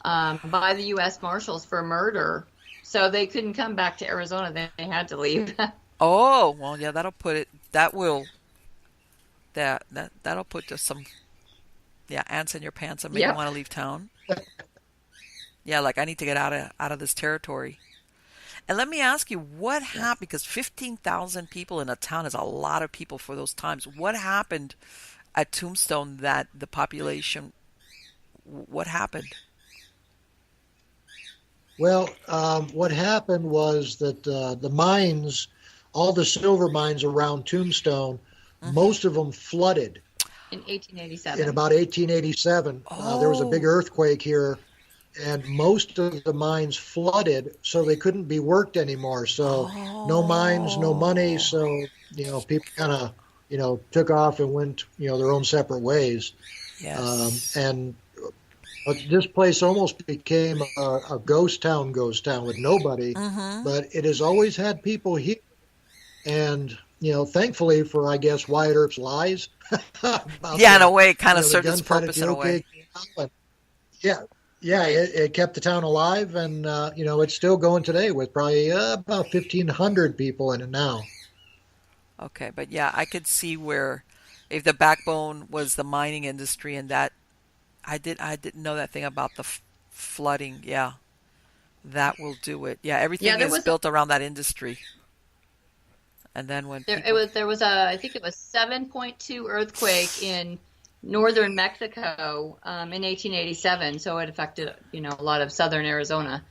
by the U.S. Marshals for murder. So they couldn't come back to Arizona. They had to leave. Oh, well, yeah, that'll put it. That'll put just some, yeah, ants in your pants and make you Yep. want to leave town. Yeah, like I need to get out of this territory. And let me ask you, what happened? Because 15,000 people in a town is a lot of people for those times. What happened at Tombstone that the population? What happened? Well, what happened was that the mines, all the silver mines around Tombstone, most of them flooded In in 1887. about 1887. There was a big Oh, earthquake here, and most of the mines flooded, so they couldn't be worked anymore. So no mines, no money. oh, So people kind of took off and went their own separate ways. yes. And But this place almost became a ghost town with nobody. Mm-hmm. But it has always had people here, and thankfully for I guess Wyatt Earp's lies about Yeah, in a way, it kind of the served its gunfight at purpose the in a OK way. Corral. Yeah, yeah, it kept the town alive, and it's still going today with probably about 1,500 people in it now. Okay, but yeah, I could see where if the backbone was the mining industry and that I didn't know that thing about the flooding. Yeah, that will do it. Yeah, Yeah, everything there is was a built around that industry. And then when people there was a I think it was 7.2 earthquake in northern Mexico in 1887. So it affected a lot of southern Arizona.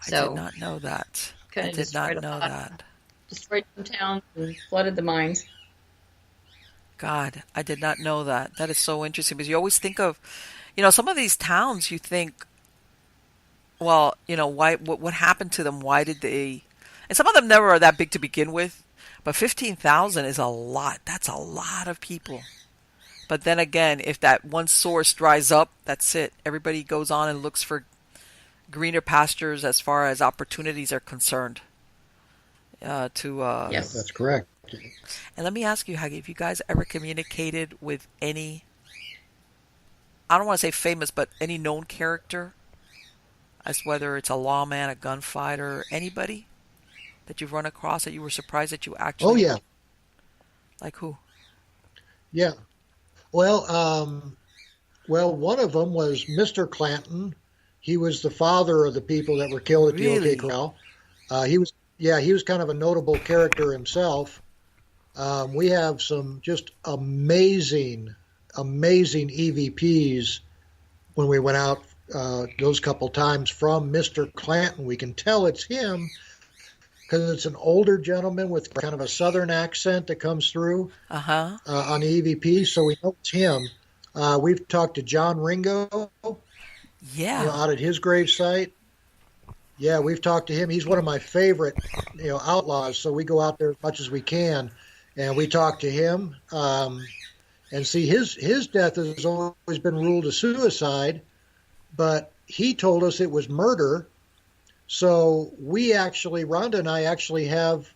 I did So not know that. I kind of did not destroyed a know lot, that. destroyed some towns and flooded the mines. God, I did not know that. That is so interesting because you always think of, some of these towns you think, well, why what happened to them? Why did they? And some of them never are that big to begin with, but 15,000 is a lot. That's a lot of people. But then again, if that one source dries up, that's it. Everybody goes on and looks for greener pastures as far as opportunities are concerned. Yes. That's correct. And let me ask you, Haggy, if you guys ever communicated with any, I don't want to say famous, but any known character as whether it's a lawman, a gunfighter, anybody that you've run across that you were surprised that you Oh actually, yeah, like who? yeah. Well, well, one of them was Mr. Clanton. He was the father of the people that were killed at the OK Really? Corral. He was, yeah, he was kind of a notable character himself. We have some just amazing EVPs when we went out those couple times from Mr. Clanton. We can tell it's him because it's an older gentleman with kind of a southern accent that comes through Uh-huh. on the EVP, so we know it's him. We've talked to John Ringo, Yeah. out at his gravesite. Yeah, we've talked to him. He's one of my favorite, outlaws. So we go out there as much as we can, and we talk to him. And see, his death has always been ruled a suicide, but he told us it was murder. So Rhonda and I actually have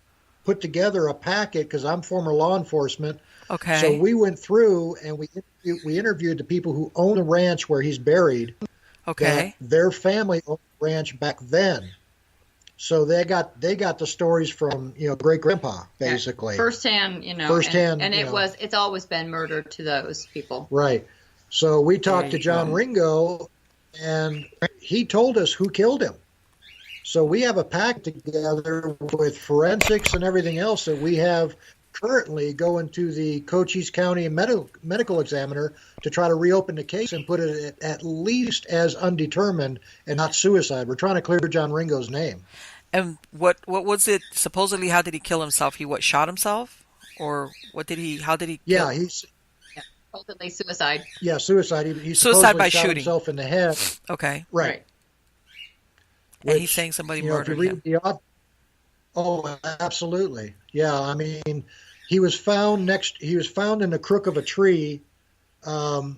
put together a packet because I'm former law enforcement. So Okay. we went through and we interviewed the people who own the ranch where he's buried, that Okay. their family owned the ranch back then. So they got the stories from great grandpa Yeah. basically. Firsthand, Firsthand, and it's always been murder to those people. Right. So we There talked to you John go. Ringo, and he told us who killed him. So we have a pack together with forensics and everything else that we have currently going to the Cochise County medical examiner to try to reopen the case and put it at least as undetermined and not suicide. We're trying to clear John Ringo's name. And what was it? Supposedly, how did he kill himself? He what, shot himself? Or what did he, how did he Yeah, kill? he's Ultimately, suicide. suicide. He Suicide supposedly by shot shooting. himself in the head. Okay. Right. And he's Which, saying somebody if you murdered read him. the oh, absolutely. Yeah, I mean, he was found in the crook of a tree, and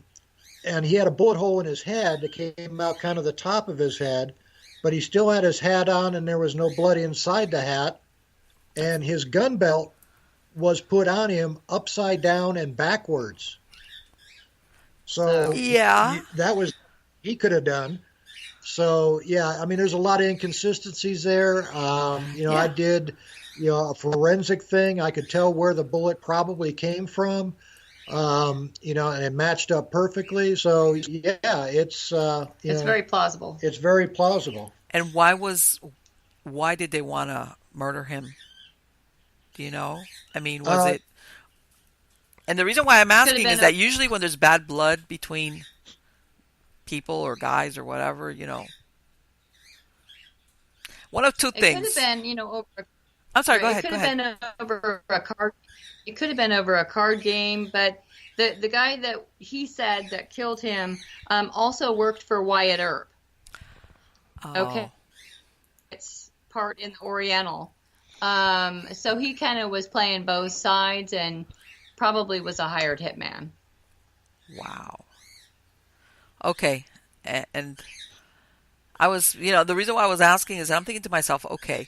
he had a bullet hole in his head that came out kind of the top of his head, but he still had his hat on and there was no blood inside the hat, and his gun belt was put on him upside down and backwards. So Yeah. that was he could have done. So yeah, I mean, there's a lot of inconsistencies there. I Yeah. did, a forensic thing. I could tell where the bullet probably came from, and it matched up perfectly. So yeah, It's very plausible. it's very plausible. And why did they want to murder him? Do you know? I mean, was Uh, it? And the reason why I'm Could have asking is been that usually when there's bad blood between people or guys or whatever, one of two it could have things. been, I'm sorry, go it ahead, could go have ahead. been over a card. It could have been over a card game, but the guy that he said that killed him also worked for Wyatt Earp. Okay, Oh, it's part in the Oriental. So he kind of was playing both sides and probably was a hired hitman. wow. Okay. And I was, the reason why I was asking is I'm thinking to myself, okay,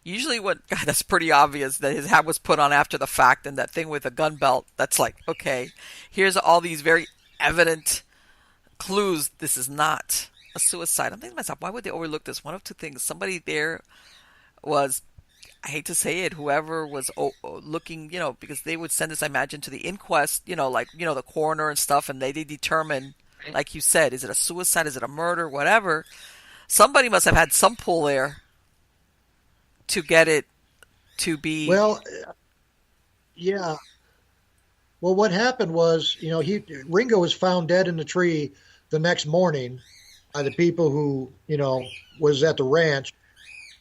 usually what, God, that's pretty obvious that his hat was put on after the fact and that thing with the gun belt, that's like, okay, here's all these very evident clues. This is not a suicide. I'm thinking to myself, why would they overlook this? One of two things. Somebody there was, I hate to say it, whoever was looking, because they would send this, I imagine, to the inquest, the coroner and stuff, and they determine, like you said, is it a suicide, is it a murder, whatever. Somebody must have had some pull there to get it to be. well, yeah. Well, what happened was, Ringo was found dead in the tree the next morning by the people who, was at the ranch.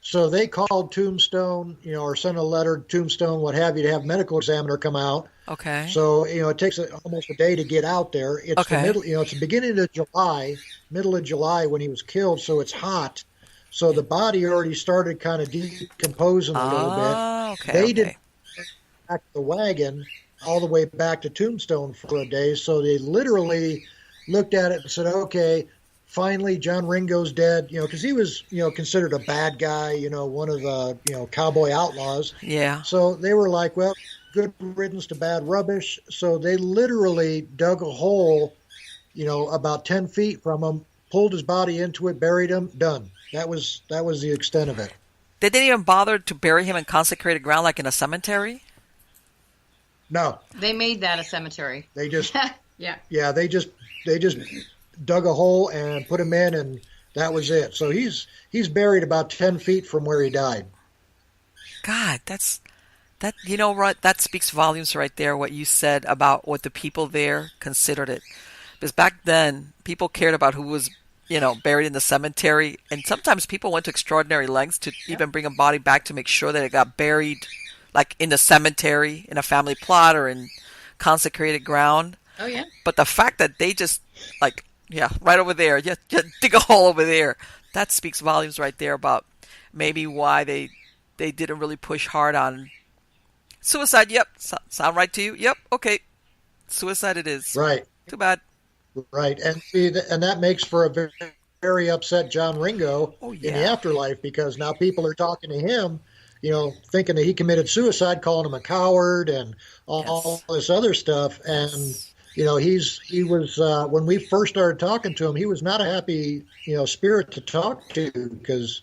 So they called Tombstone, or sent a letter to Tombstone, what have you, to have medical examiner come out. Okay. So, it takes almost a day to get out there. It's Okay. the middle, it's the beginning of July, middle of July when he was killed. So it's hot. So the body already started kind of decomposing a little bit. Ah, okay. They Okay. didn't back the wagon all the way back to Tombstone for a day. So they literally looked at it and said, okay, finally John Ringo's dead, because he was, considered a bad guy, one of the, cowboy outlaws. Yeah. So they were like, well, good riddance to bad rubbish. So they literally dug a hole, about 10 feet from him, pulled his body into it, buried him, done. That was the extent of it. They didn't even bother to bury him in consecrated ground like in a cemetery? No. They made that a cemetery. They just yeah. they just dug a hole and put him in, and that was it. So he's buried about 10 feet from where he died. God, that speaks volumes right there, what you said about what the people there considered it. Because back then, people cared about who was, buried in the cemetery. And sometimes people went to extraordinary lengths to even bring a body back to make sure that it got buried, like in the cemetery, in a family plot, or in consecrated ground. Oh, yeah. But the fact that they just, right over there, just dig a hole over there, that speaks volumes right there about maybe why they didn't really push hard on suicide. Yep. Sound right to you? Yep. Okay. Suicide it is. Right. Too bad. Right. And that makes for a very, very upset John Ringo in the afterlife, because now people are talking to him, thinking that he committed suicide, calling him a coward and all this other stuff. And, he was, when we first started talking to him, he was not a happy, spirit to talk to, because,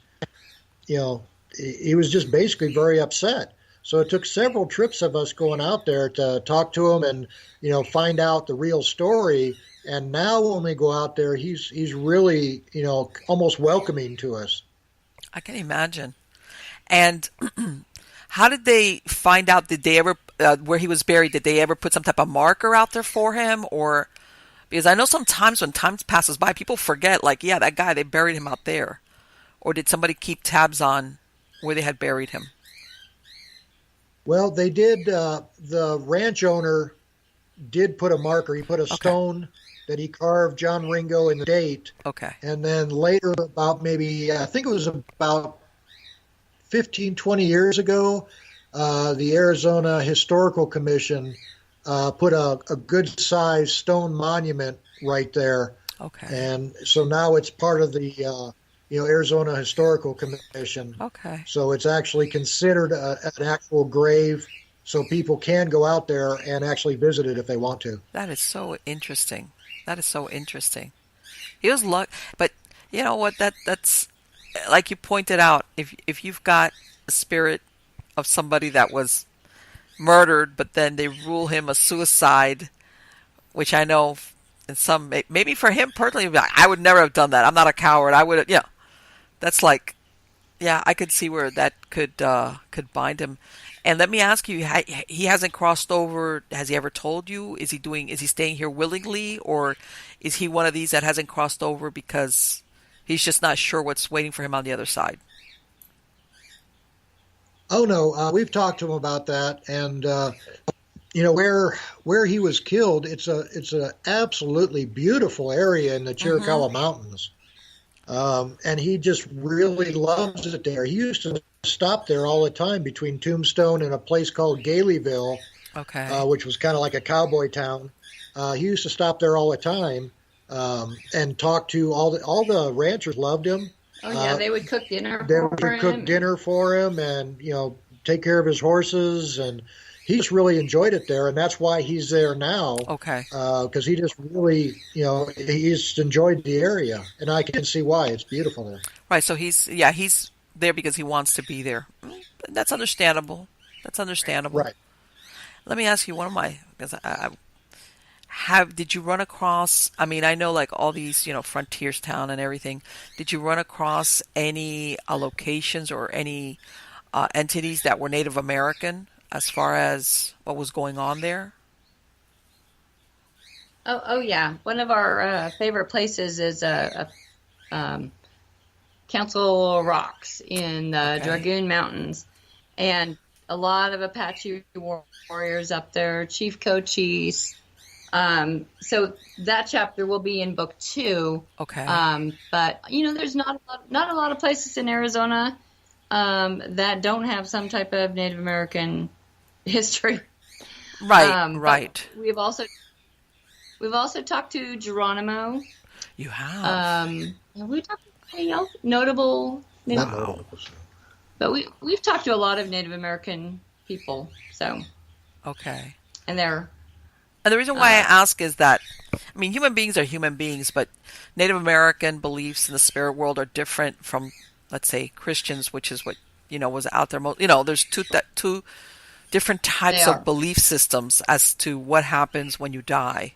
he was just basically very upset. So it took several trips of us going out there to talk to him and, find out the real story. And now when we go out there, he's really, almost welcoming to us. I can imagine. And how did they find out? Did they ever, where he was buried, did they ever put some type of marker out there for him? Or, because I know sometimes when time passes by, people forget, that guy, they buried him out there. Or did somebody keep tabs on where they had buried him? Well, they did. The ranch owner did put a marker. He put a stone that he carved John Ringo in the date. Okay. And then later, about maybe, I think it was about 15, 20 years ago, the Arizona Historical Commission put a good-sized stone monument right there. Okay. And so now it's part of the Arizona Historical Commission. Okay. So it's actually considered an actual grave, so people can go out there and actually visit it if they want to. That is so interesting. He was but you know what? That's like you pointed out. If you've got a spirit of somebody that was murdered, but then they rule him a suicide, which I know in some, maybe for him personally, I would never have done that. I'm not a coward. I would, that's like, I could see where that could bind him. And let me ask you, he hasn't crossed over. Has he ever told you? Is he staying here willingly, or is he one of these that hasn't crossed over because he's just not sure what's waiting for him on the other side? Oh no, we've talked to him about that, and where he was killed, it's a absolutely beautiful area in the Chiricahua Mountains, and he just really loves it there. He used to stop there all the time between Tombstone and a place called Galeyville, which was kind of like a cowboy town. He used to stop there all the time and talk to all the ranchers. Loved him. Oh yeah, they would cook dinner. They would cook dinner for him, and take care of his horses, and he just really enjoyed it there, and that's why he's there now. Okay. Because he just really, he's enjoyed the area, and I can see why. It's beautiful there. Right. So he's there because he wants to be there. That's understandable. Right. Let me ask you because did you run across, I know like all these, frontiers town and everything. Did you run across any locations or any entities that were Native American as far as what was going on there? Oh yeah. One of our favorite places is Council Rocks in the Dragoon Mountains. And a lot of Apache warriors up there, Chief Cochise. So that chapter will be in book 2. Okay. But there's not a lot of places in Arizona that don't have some type of Native American history. Right. Right. We've also talked to Geronimo. You have. We talked notable. Wow. But we've talked to a lot of Native American people. So. Okay. And they're And the reason why I ask is that, I mean, human beings are human beings, but Native American beliefs in the spirit world are different from, let's say, Christians, which is what, was out there. There's two different types of belief systems as to what happens when you die.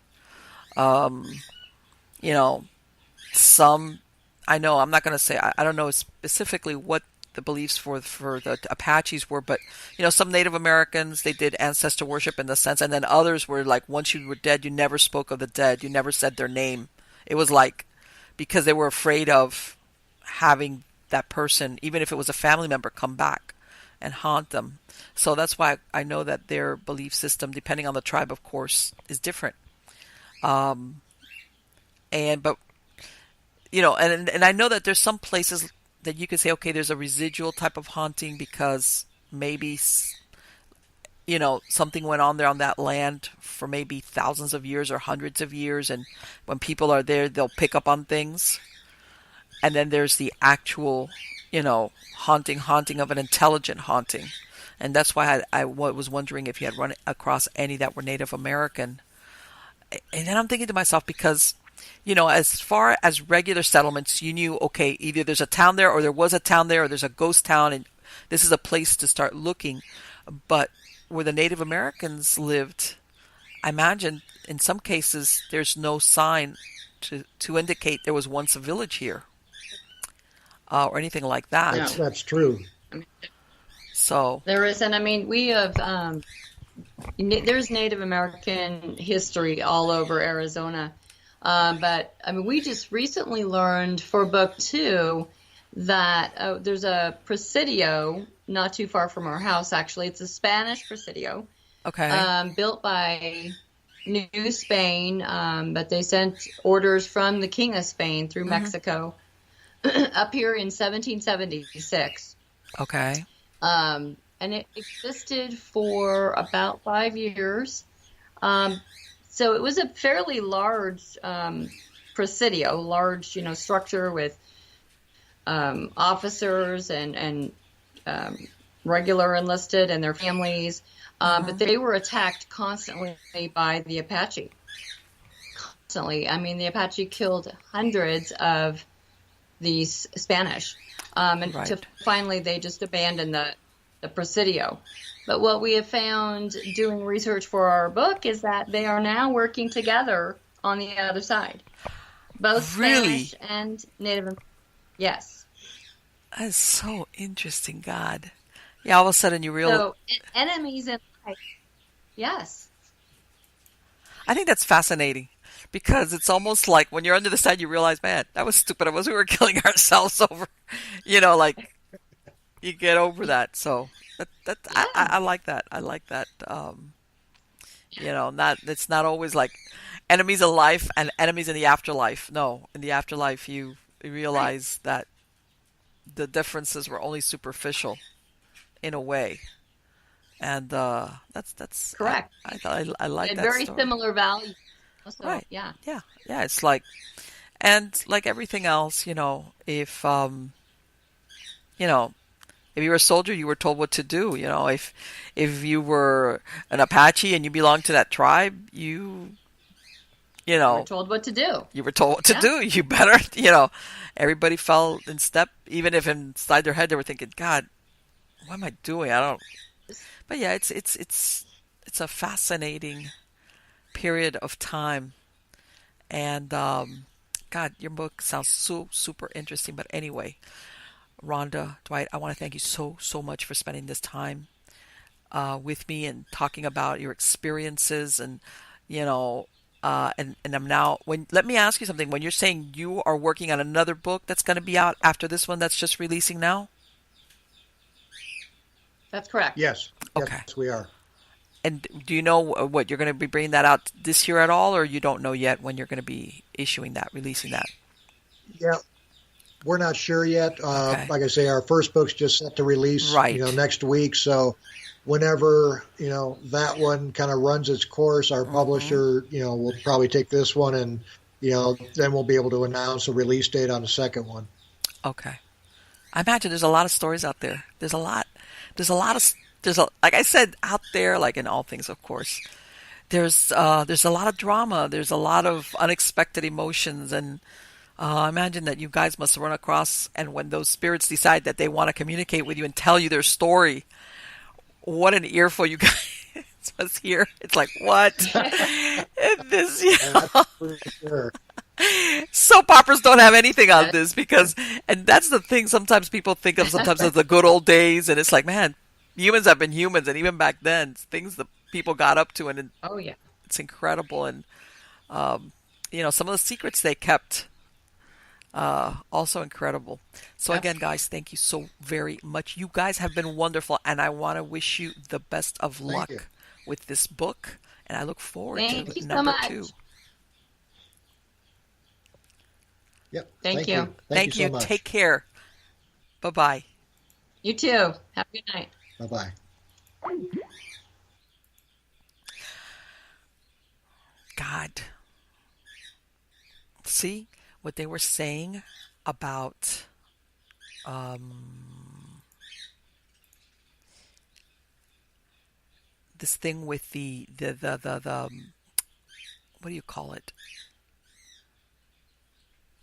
Some, I know, I'm not going to say, I don't know specifically what the beliefs for the Apaches were, but some Native Americans, they did ancestor worship in the sense, and then others were like, once you were dead, you never spoke of the dead, you never said their name. It was like because they were afraid of having that person, even if it was a family member, come back and haunt them. So that's why I know that their belief system, depending on the tribe, of course, is different. And I know that there's some places that you could say, okay, there's a residual type of haunting because maybe, something went on there on that land for maybe thousands of years or hundreds of years. And when people are there, they'll pick up on things. And then there's the actual, haunting of an intelligent haunting. And that's why I was wondering if you had run across any that were Native American. And then I'm thinking to myself, because as far as regular settlements, you knew, okay, either there's a town there or there was a town there or there's a ghost town and this is a place to start looking. But where the Native Americans lived, I imagine in some cases there's no sign to indicate there was once a village here or anything like that. Yeah, that's true. So there is, and I mean, we have, there's Native American history all over Arizona. But I mean, we just recently learned for book 2 that there's a presidio not too far from our house. Actually, it's a Spanish presidio. Okay. Built by New Spain, but they sent orders from the King of Spain through Mexico up here in 1776. Okay. And it existed for about 5 years. So it was a fairly large presidio, large, structure with officers and regular enlisted and their families. But they were attacked constantly by the Apache. Constantly. I mean, the Apache killed hundreds of these Spanish. And finally, they just abandoned the presidio. But what we have found doing research for our book is that they are now working together on the other side. Both Spanish and Native. Yes. That is so interesting, God. Yeah, all of a sudden you realize. So, enemies in life. Yes. I think that's fascinating because it's almost like when you're under the side, you realize, man, that was stupid of us. We were killing ourselves over, like you get over that. So. I like that. I like that. It's not always like enemies in life and enemies in the afterlife. No, in the afterlife, you realize that the differences were only superficial, in a way, and that's correct. I like that. Very story. Similar values. So, right. Yeah. It's like, and like everything else, if if you were a soldier, you were told what to do. If you were an Apache and you belonged to that tribe, you were told what to do. You were told what to do. You better, everybody fell in step, even if inside their head they were thinking, God, what am I doing? I don't. But yeah, it's a fascinating period of time, and God, your book sounds so super interesting. But anyway. Rhonda, Dwight, I want to thank you so much for spending this time with me and talking about your experiences and I'm now let me ask you something. When you're saying you are working on another book that's going to be out after this one that's just releasing now? That's correct. Yes. Okay. Yes, we are. And do you know what you're going to be bringing that out this year at all, or you don't know yet when you're going to be releasing that? Yeah. We're not sure yet. Okay. Like I say, our first book's just set to release, next week. So whenever, that one kind of runs its course, our publisher, will probably take this one and, then we'll be able to announce a release date on the second one. Okay. I imagine there's a lot of stories out there. Like I said, out there, like in all things, of course, there's a lot of drama. There's a lot of unexpected emotions, and I imagine that you guys must run across. And when those spirits decide that they want to communicate with you and tell you their story, what an earful you guys must hear. It's like what? And this, That's for sure. soap operas don't have anything on this because, and that's the thing. Sometimes people think of sometimes as the good old days, and it's like, man, humans have been humans, and even back then, things that people got up to, and Oh yeah. it's incredible. And some of the secrets they kept, also incredible. So Yeah. again, guys, thank you so very much. You guys have been wonderful, and I want to wish you the best of Thank you. luck with this book, and I look forward Thank to you so number much. 2. Yep. Thank you. Thank you so much. Take care. Bye bye. You too. Have a good night. Bye bye. God. See what they were saying about this thing with the what do you call it?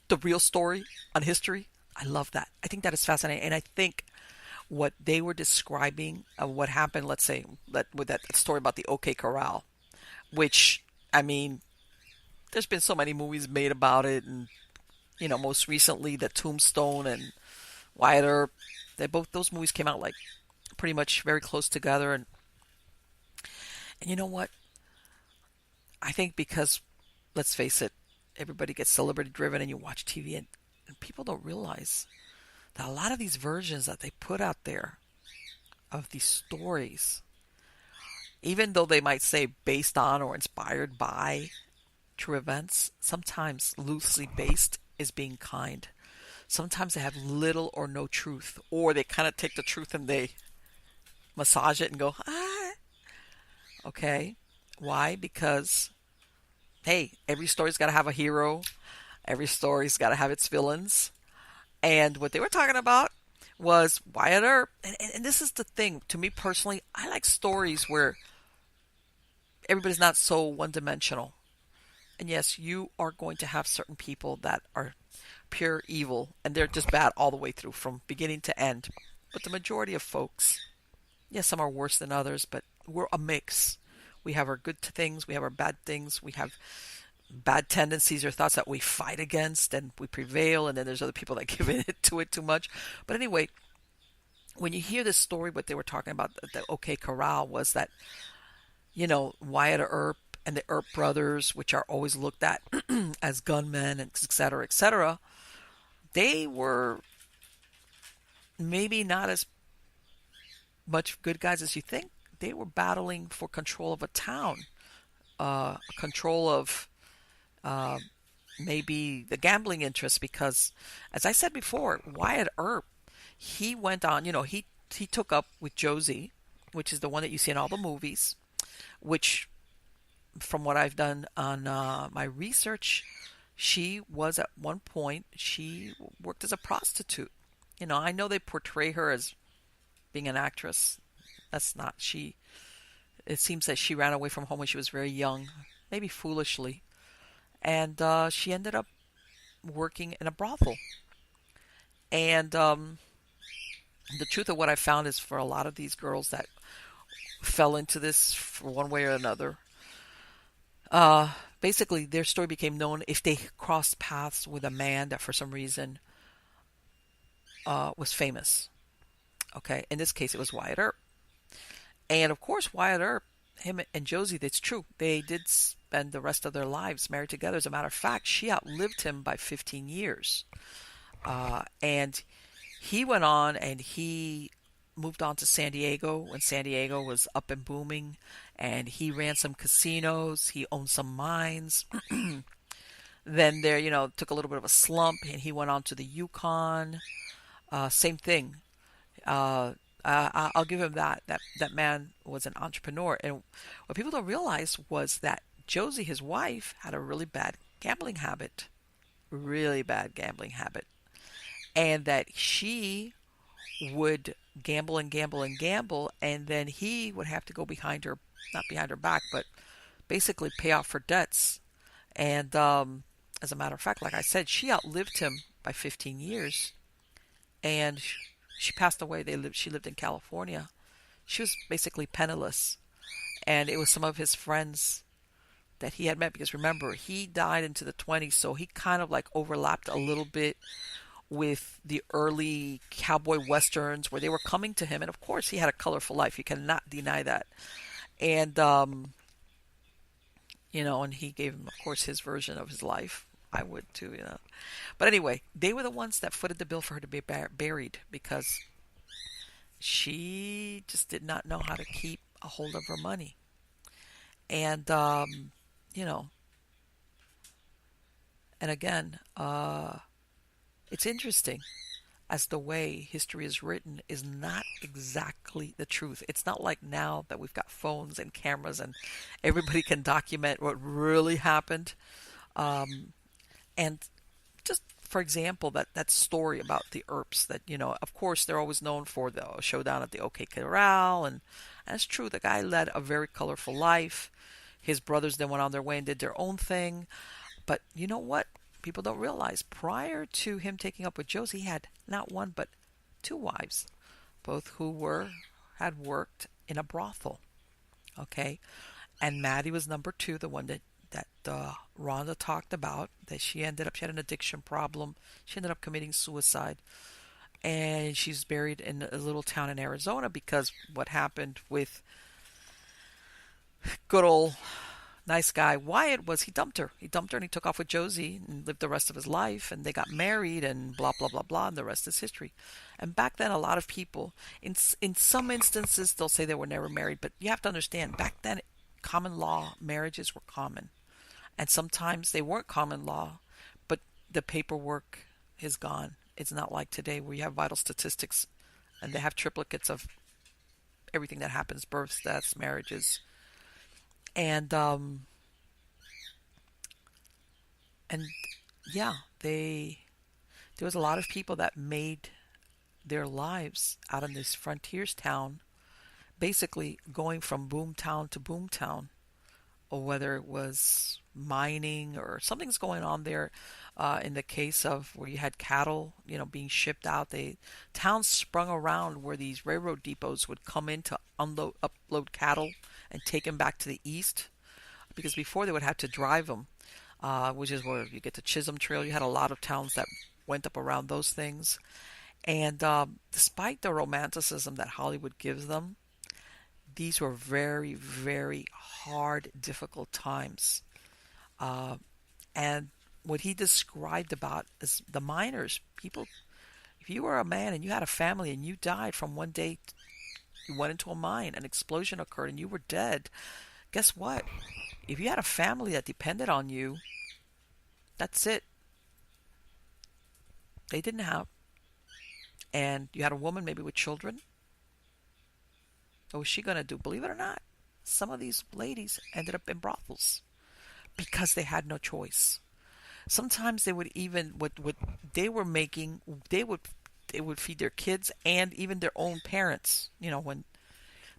The real story on history. I love that. I think that is fascinating, and I think what they were describing of what happened. Let's say with that story about the OK Corral, which I mean, there's been so many movies made about it, and most recently the Tombstone and Wyatt Earp. Those movies came out like pretty much very close together, and you know what? I think because let's face it, everybody gets celebrity driven, and you watch TV, and people don't realize that a lot of these versions that they put out there of these stories, even though they might say based on or inspired by true events, sometimes loosely based is being kind. Sometimes they have little or no truth, or they kind of take the truth and they massage it and go, okay. Why? Because, hey, every story's got to have a hero. Every story's got to have its villains. And what they were talking about was Wyatt Earp. And this is the thing. To me personally, I like stories where everybody's not so one-dimensional. And yes, you are going to have certain people that are pure evil, and they're just bad all the way through from beginning to end. But the majority of folks, yes, some are worse than others, but we're a mix. We have our good things, we have our bad things, we have bad tendencies or thoughts that we fight against and we prevail, and then there's other people that give into it too much. But anyway, when you hear this story, what they were talking about, the OK Corral, was that, Wyatt Earp and the Earp brothers, which are always looked at as gunmen, and et cetera, they were maybe not as much good guys as you think. They were battling for control of a town, control of maybe the gambling interest, because, as I said before, Wyatt Earp, he went on, he took up with Josie, which is the one that you see in all the movies, which, from what I've done on my research, she was at one point, she worked as a prostitute. I know they portray her as being an actress. That's not she. It seems that she ran away from home when she was very young, maybe foolishly. And she ended up working in a brothel. And the truth of what I found is, for a lot of these girls that fell into this for one way or another, basically their story became known if they crossed paths with a man that for some reason was famous. Okay, in this case it was Wyatt Earp. And of course Wyatt Earp, him and Josie, that's true, they did spend the rest of their lives married together. As a matter of fact, she outlived him by 15 years. And he went on and he moved on to San Diego when San Diego was up and booming, and he ran some casinos, he owned some mines. Then there, took a little bit of a slump, and he went on to the Yukon. Same thing. I'll give him that. That man was an entrepreneur. And what people don't realize was that Josie, his wife, had a really bad gambling habit. Really bad gambling habit. And that she would gamble and gamble and gamble, and then he would have to go behind her, not behind her back, but basically pay off her debts. And as a matter of fact, like I said, she outlived him by 15 years, and she passed away. She lived in California. She was basically penniless, and it was some of his friends that he had met, because remember, he died into the 20s, so he kind of like overlapped a little bit with the early cowboy westerns where they were coming to him, and of course he had a colorful life. You cannot deny that. And and he gave him, of course, his version of his life. I would too. But anyway, they were the ones that footed the bill for her to be buried, because she just did not know how to keep a hold of her money. And you know, and again, it's interesting as the way history is written is not exactly the truth. It's not like now that we've got phones and cameras and everybody can document what really happened. And just for example, that story about the Earps, that, of course they're always known for the showdown at the OK Corral, and that's true. The guy led a very colorful life. His brothers then went on their way and did their own thing. But you know what? People don't realize, prior to him taking up with Josie, he had not one but two wives, both who had worked in a brothel. Okay, and Maddie was number two, the one that Rhonda talked about. That she had an addiction problem. She ended up committing suicide, and she's buried in a little town in Arizona, because what happened with good old nice guy Wyatt was he dumped her. He dumped her and he took off with Josie and lived the rest of his life, and they got married and blah blah blah blah, and the rest is history. And back then, a lot of people, in some instances, they'll say they were never married, but you have to understand, back then common law marriages were common, and sometimes they weren't common law, but the paperwork is gone. It's not like today where you have vital statistics and they have triplicates of everything that happens: births, deaths, marriages. And yeah, there was a lot of people that made their lives out in this frontiers town, basically going from boom town to boom town, or whether it was mining or something's going on there. In the case of where you had cattle, being shipped out, towns sprung around where these railroad depots would come in to upload cattle and take them back to the east, because before they would have to drive them, which is where you get the Chisholm Trail. You had a lot of towns that went up around those things. And despite the romanticism that Hollywood gives them, these were very, very hard, difficult times. And what he described about is the miners, people, if you were a man and you had a family and you died from one day, you went into a mine, an explosion occurred, and you were dead, guess what? If you had a family that depended on you, that's it. They didn't have. And you had a woman maybe with children. What was she going to do? Believe it or not, some of these ladies ended up in brothels because they had no choice. Sometimes they would even, what they were making, they would feed their kids and even their own parents,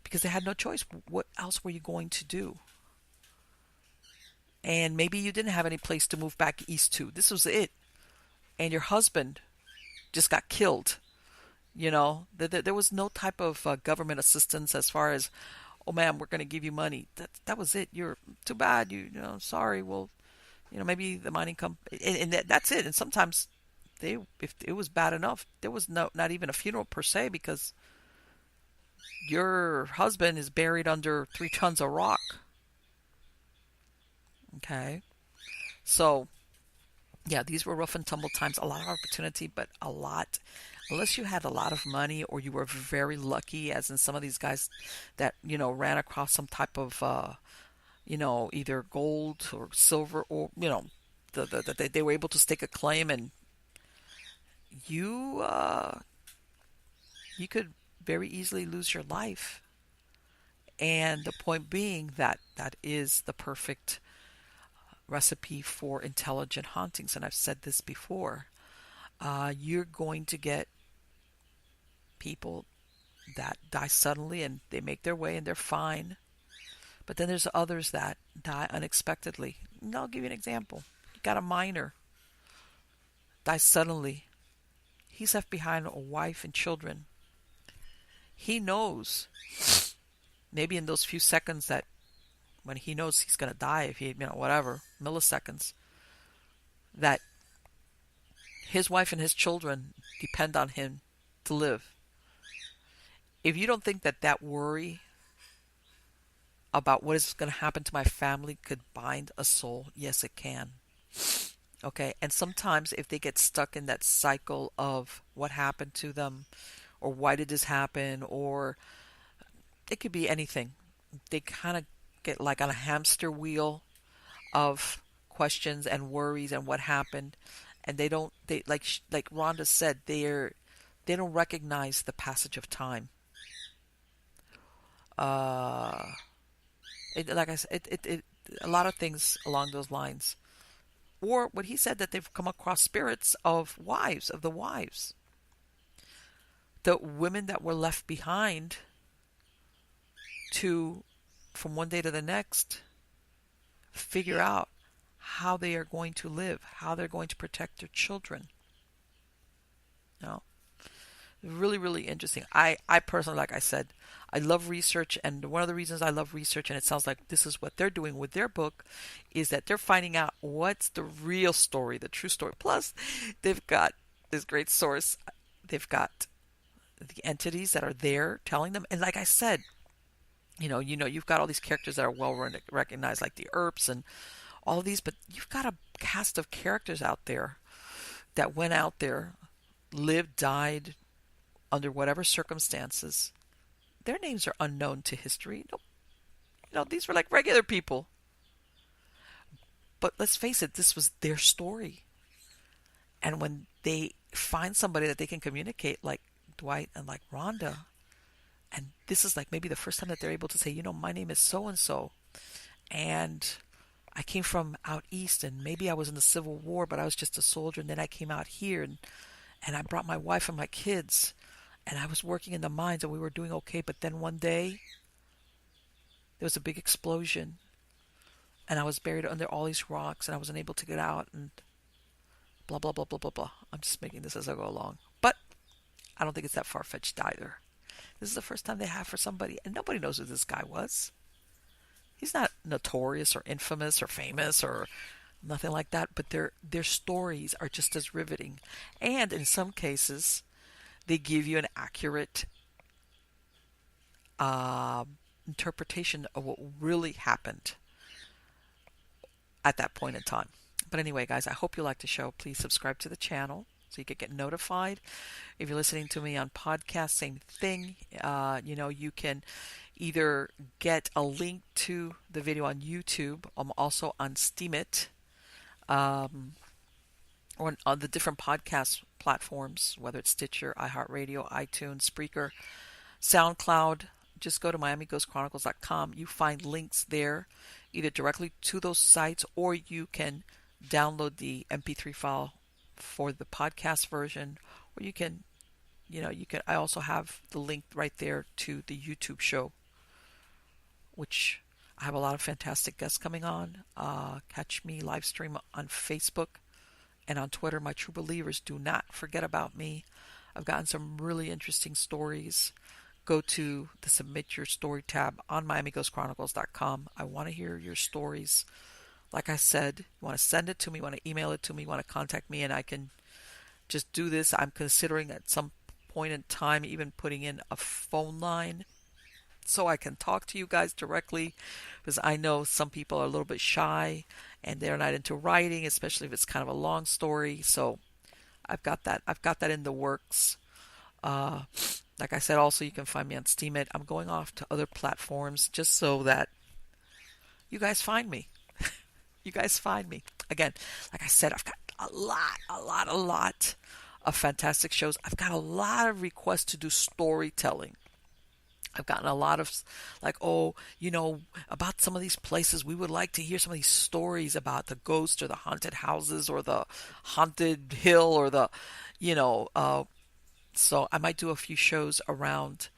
because they had no choice. What else were you going to do? And maybe you didn't have any place to move back east to. This was it. And your husband just got killed. There was no type of government assistance as far as, oh man, we're going to give you money. That was it. You're too bad. Sorry. Well, maybe the mining company, and that's it. And sometimes if it was bad enough, there was not even a funeral per se, because your husband is buried under 3 tons of rock. Okay. So, yeah, these were rough and tumble times. A lot of opportunity, but unless you had a lot of money or you were very lucky, as in some of these guys that, ran across some type of, either gold or silver, or, they were able to stake a claim, and you could very easily lose your life. And the point being that is the perfect recipe for intelligent hauntings. And I've said this before. You're going to get people that die suddenly and they make their way and they're fine. But then there's others that die unexpectedly. And I'll give you an example. You got a miner, dies suddenly. He's left behind a wife and children. He knows, maybe in those few seconds that when he knows he's going to die, if he, whatever, milliseconds, that his wife and his children depend on him to live. If you don't think that that worry about what is going to happen to my family could bind a soul, yes, it can. Okay, and sometimes if they get stuck in that cycle of what happened to them, or why did this happen, or it could be anything, they kind of get like on a hamster wheel of questions and worries and what happened, and they like Rhonda said, they don't recognize the passage of time. Like I said, a lot of things along those lines. Or what he said, that they've come across spirits of the wives. The women that were left behind to, from one day to the next, figure out how they are going to live, how they're going to protect their children. Really, really interesting. I personally, like I said, I love research, and one of the reasons I love research, and it sounds like this is what they're doing with their book, is that they're finding out what's the real story, the true story. Plus, they've got this great source. They've got the entities that are there telling them, and like I said, you've got all these characters that are well recognized, like the Earps and all of these, but you've got a cast of characters out there that went out there, lived, died, under whatever circumstances. Their names are unknown to history. These were like regular people. But let's face it, this was their story. And when they find somebody that they can communicate, like Dwight and like Rhonda, and this is like maybe the first time that they're able to say, my name is so-and-so, and I came from out east, and maybe I was in the Civil War, but I was just a soldier, and then I came out here, and I brought my wife and my kids, and I was working in the mines, and we were doing okay. But then one day, there was a big explosion, and I was buried under all these rocks, and I wasn't able to get out, and blah, blah, blah, blah, blah, blah. I'm just making this as I go along. But I don't think it's that far-fetched either. This is the first time they have for somebody, and nobody knows who this guy was. He's not notorious or infamous or famous or nothing like that, but their stories are just as riveting. And in some cases, they give you an accurate interpretation of what really happened at that point in time. But anyway, guys, I hope you like the show. Please subscribe to the channel so you can get notified. If you're listening to me on podcast, same thing. You can either get a link to the video on YouTube. I'm also on Steemit, or on the different podcast platforms, whether it's Stitcher, iHeartRadio, iTunes, Spreaker, SoundCloud. Just go to MiamiGhostChronicles.com. You find links there, either directly to those sites, or you can download the MP3 file for the podcast version, or you can, I also have the link right there to the YouTube show, which I have a lot of fantastic guests coming on. Catch me live stream on Facebook and on Twitter. My true believers, do not forget about me. I've gotten some really interesting stories. Go to the Submit Your Story tab on MiamiGhostChronicles.com. I want to hear your stories. Like I said, you want to send it to me, you want to email it to me, you want to contact me, and I can just do this. I'm considering at some point in time even putting in a phone line so I can talk to you guys directly, because I know some people are a little bit shy and they're not into writing, especially if it's kind of a long story. So I've got that in the works. Like I said, also you can find me on Steemit. I'm going off to other platforms just so that you guys find me. You guys find me. Again, like I said, I've got a lot of fantastic shows. I've got a lot of requests to do storytelling. I've gotten a lot of about some of these places. We would like to hear some of these stories about the ghosts or the haunted houses or the haunted hill or the, so I might do a few shows around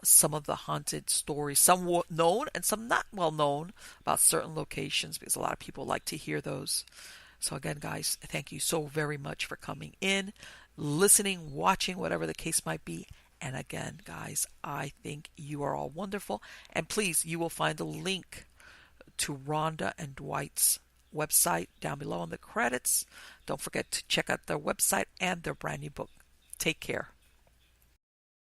some of the haunted stories, some known and some not well known about certain locations, because a lot of people like to hear those. So again, guys, thank you so very much for coming in, listening, watching, whatever the case might be. And again, guys, I think you are all wonderful. And please, you will find a link to Rhonda and Dwight's website down below in the credits. Don't forget to check out their website and their brand new book. Take care.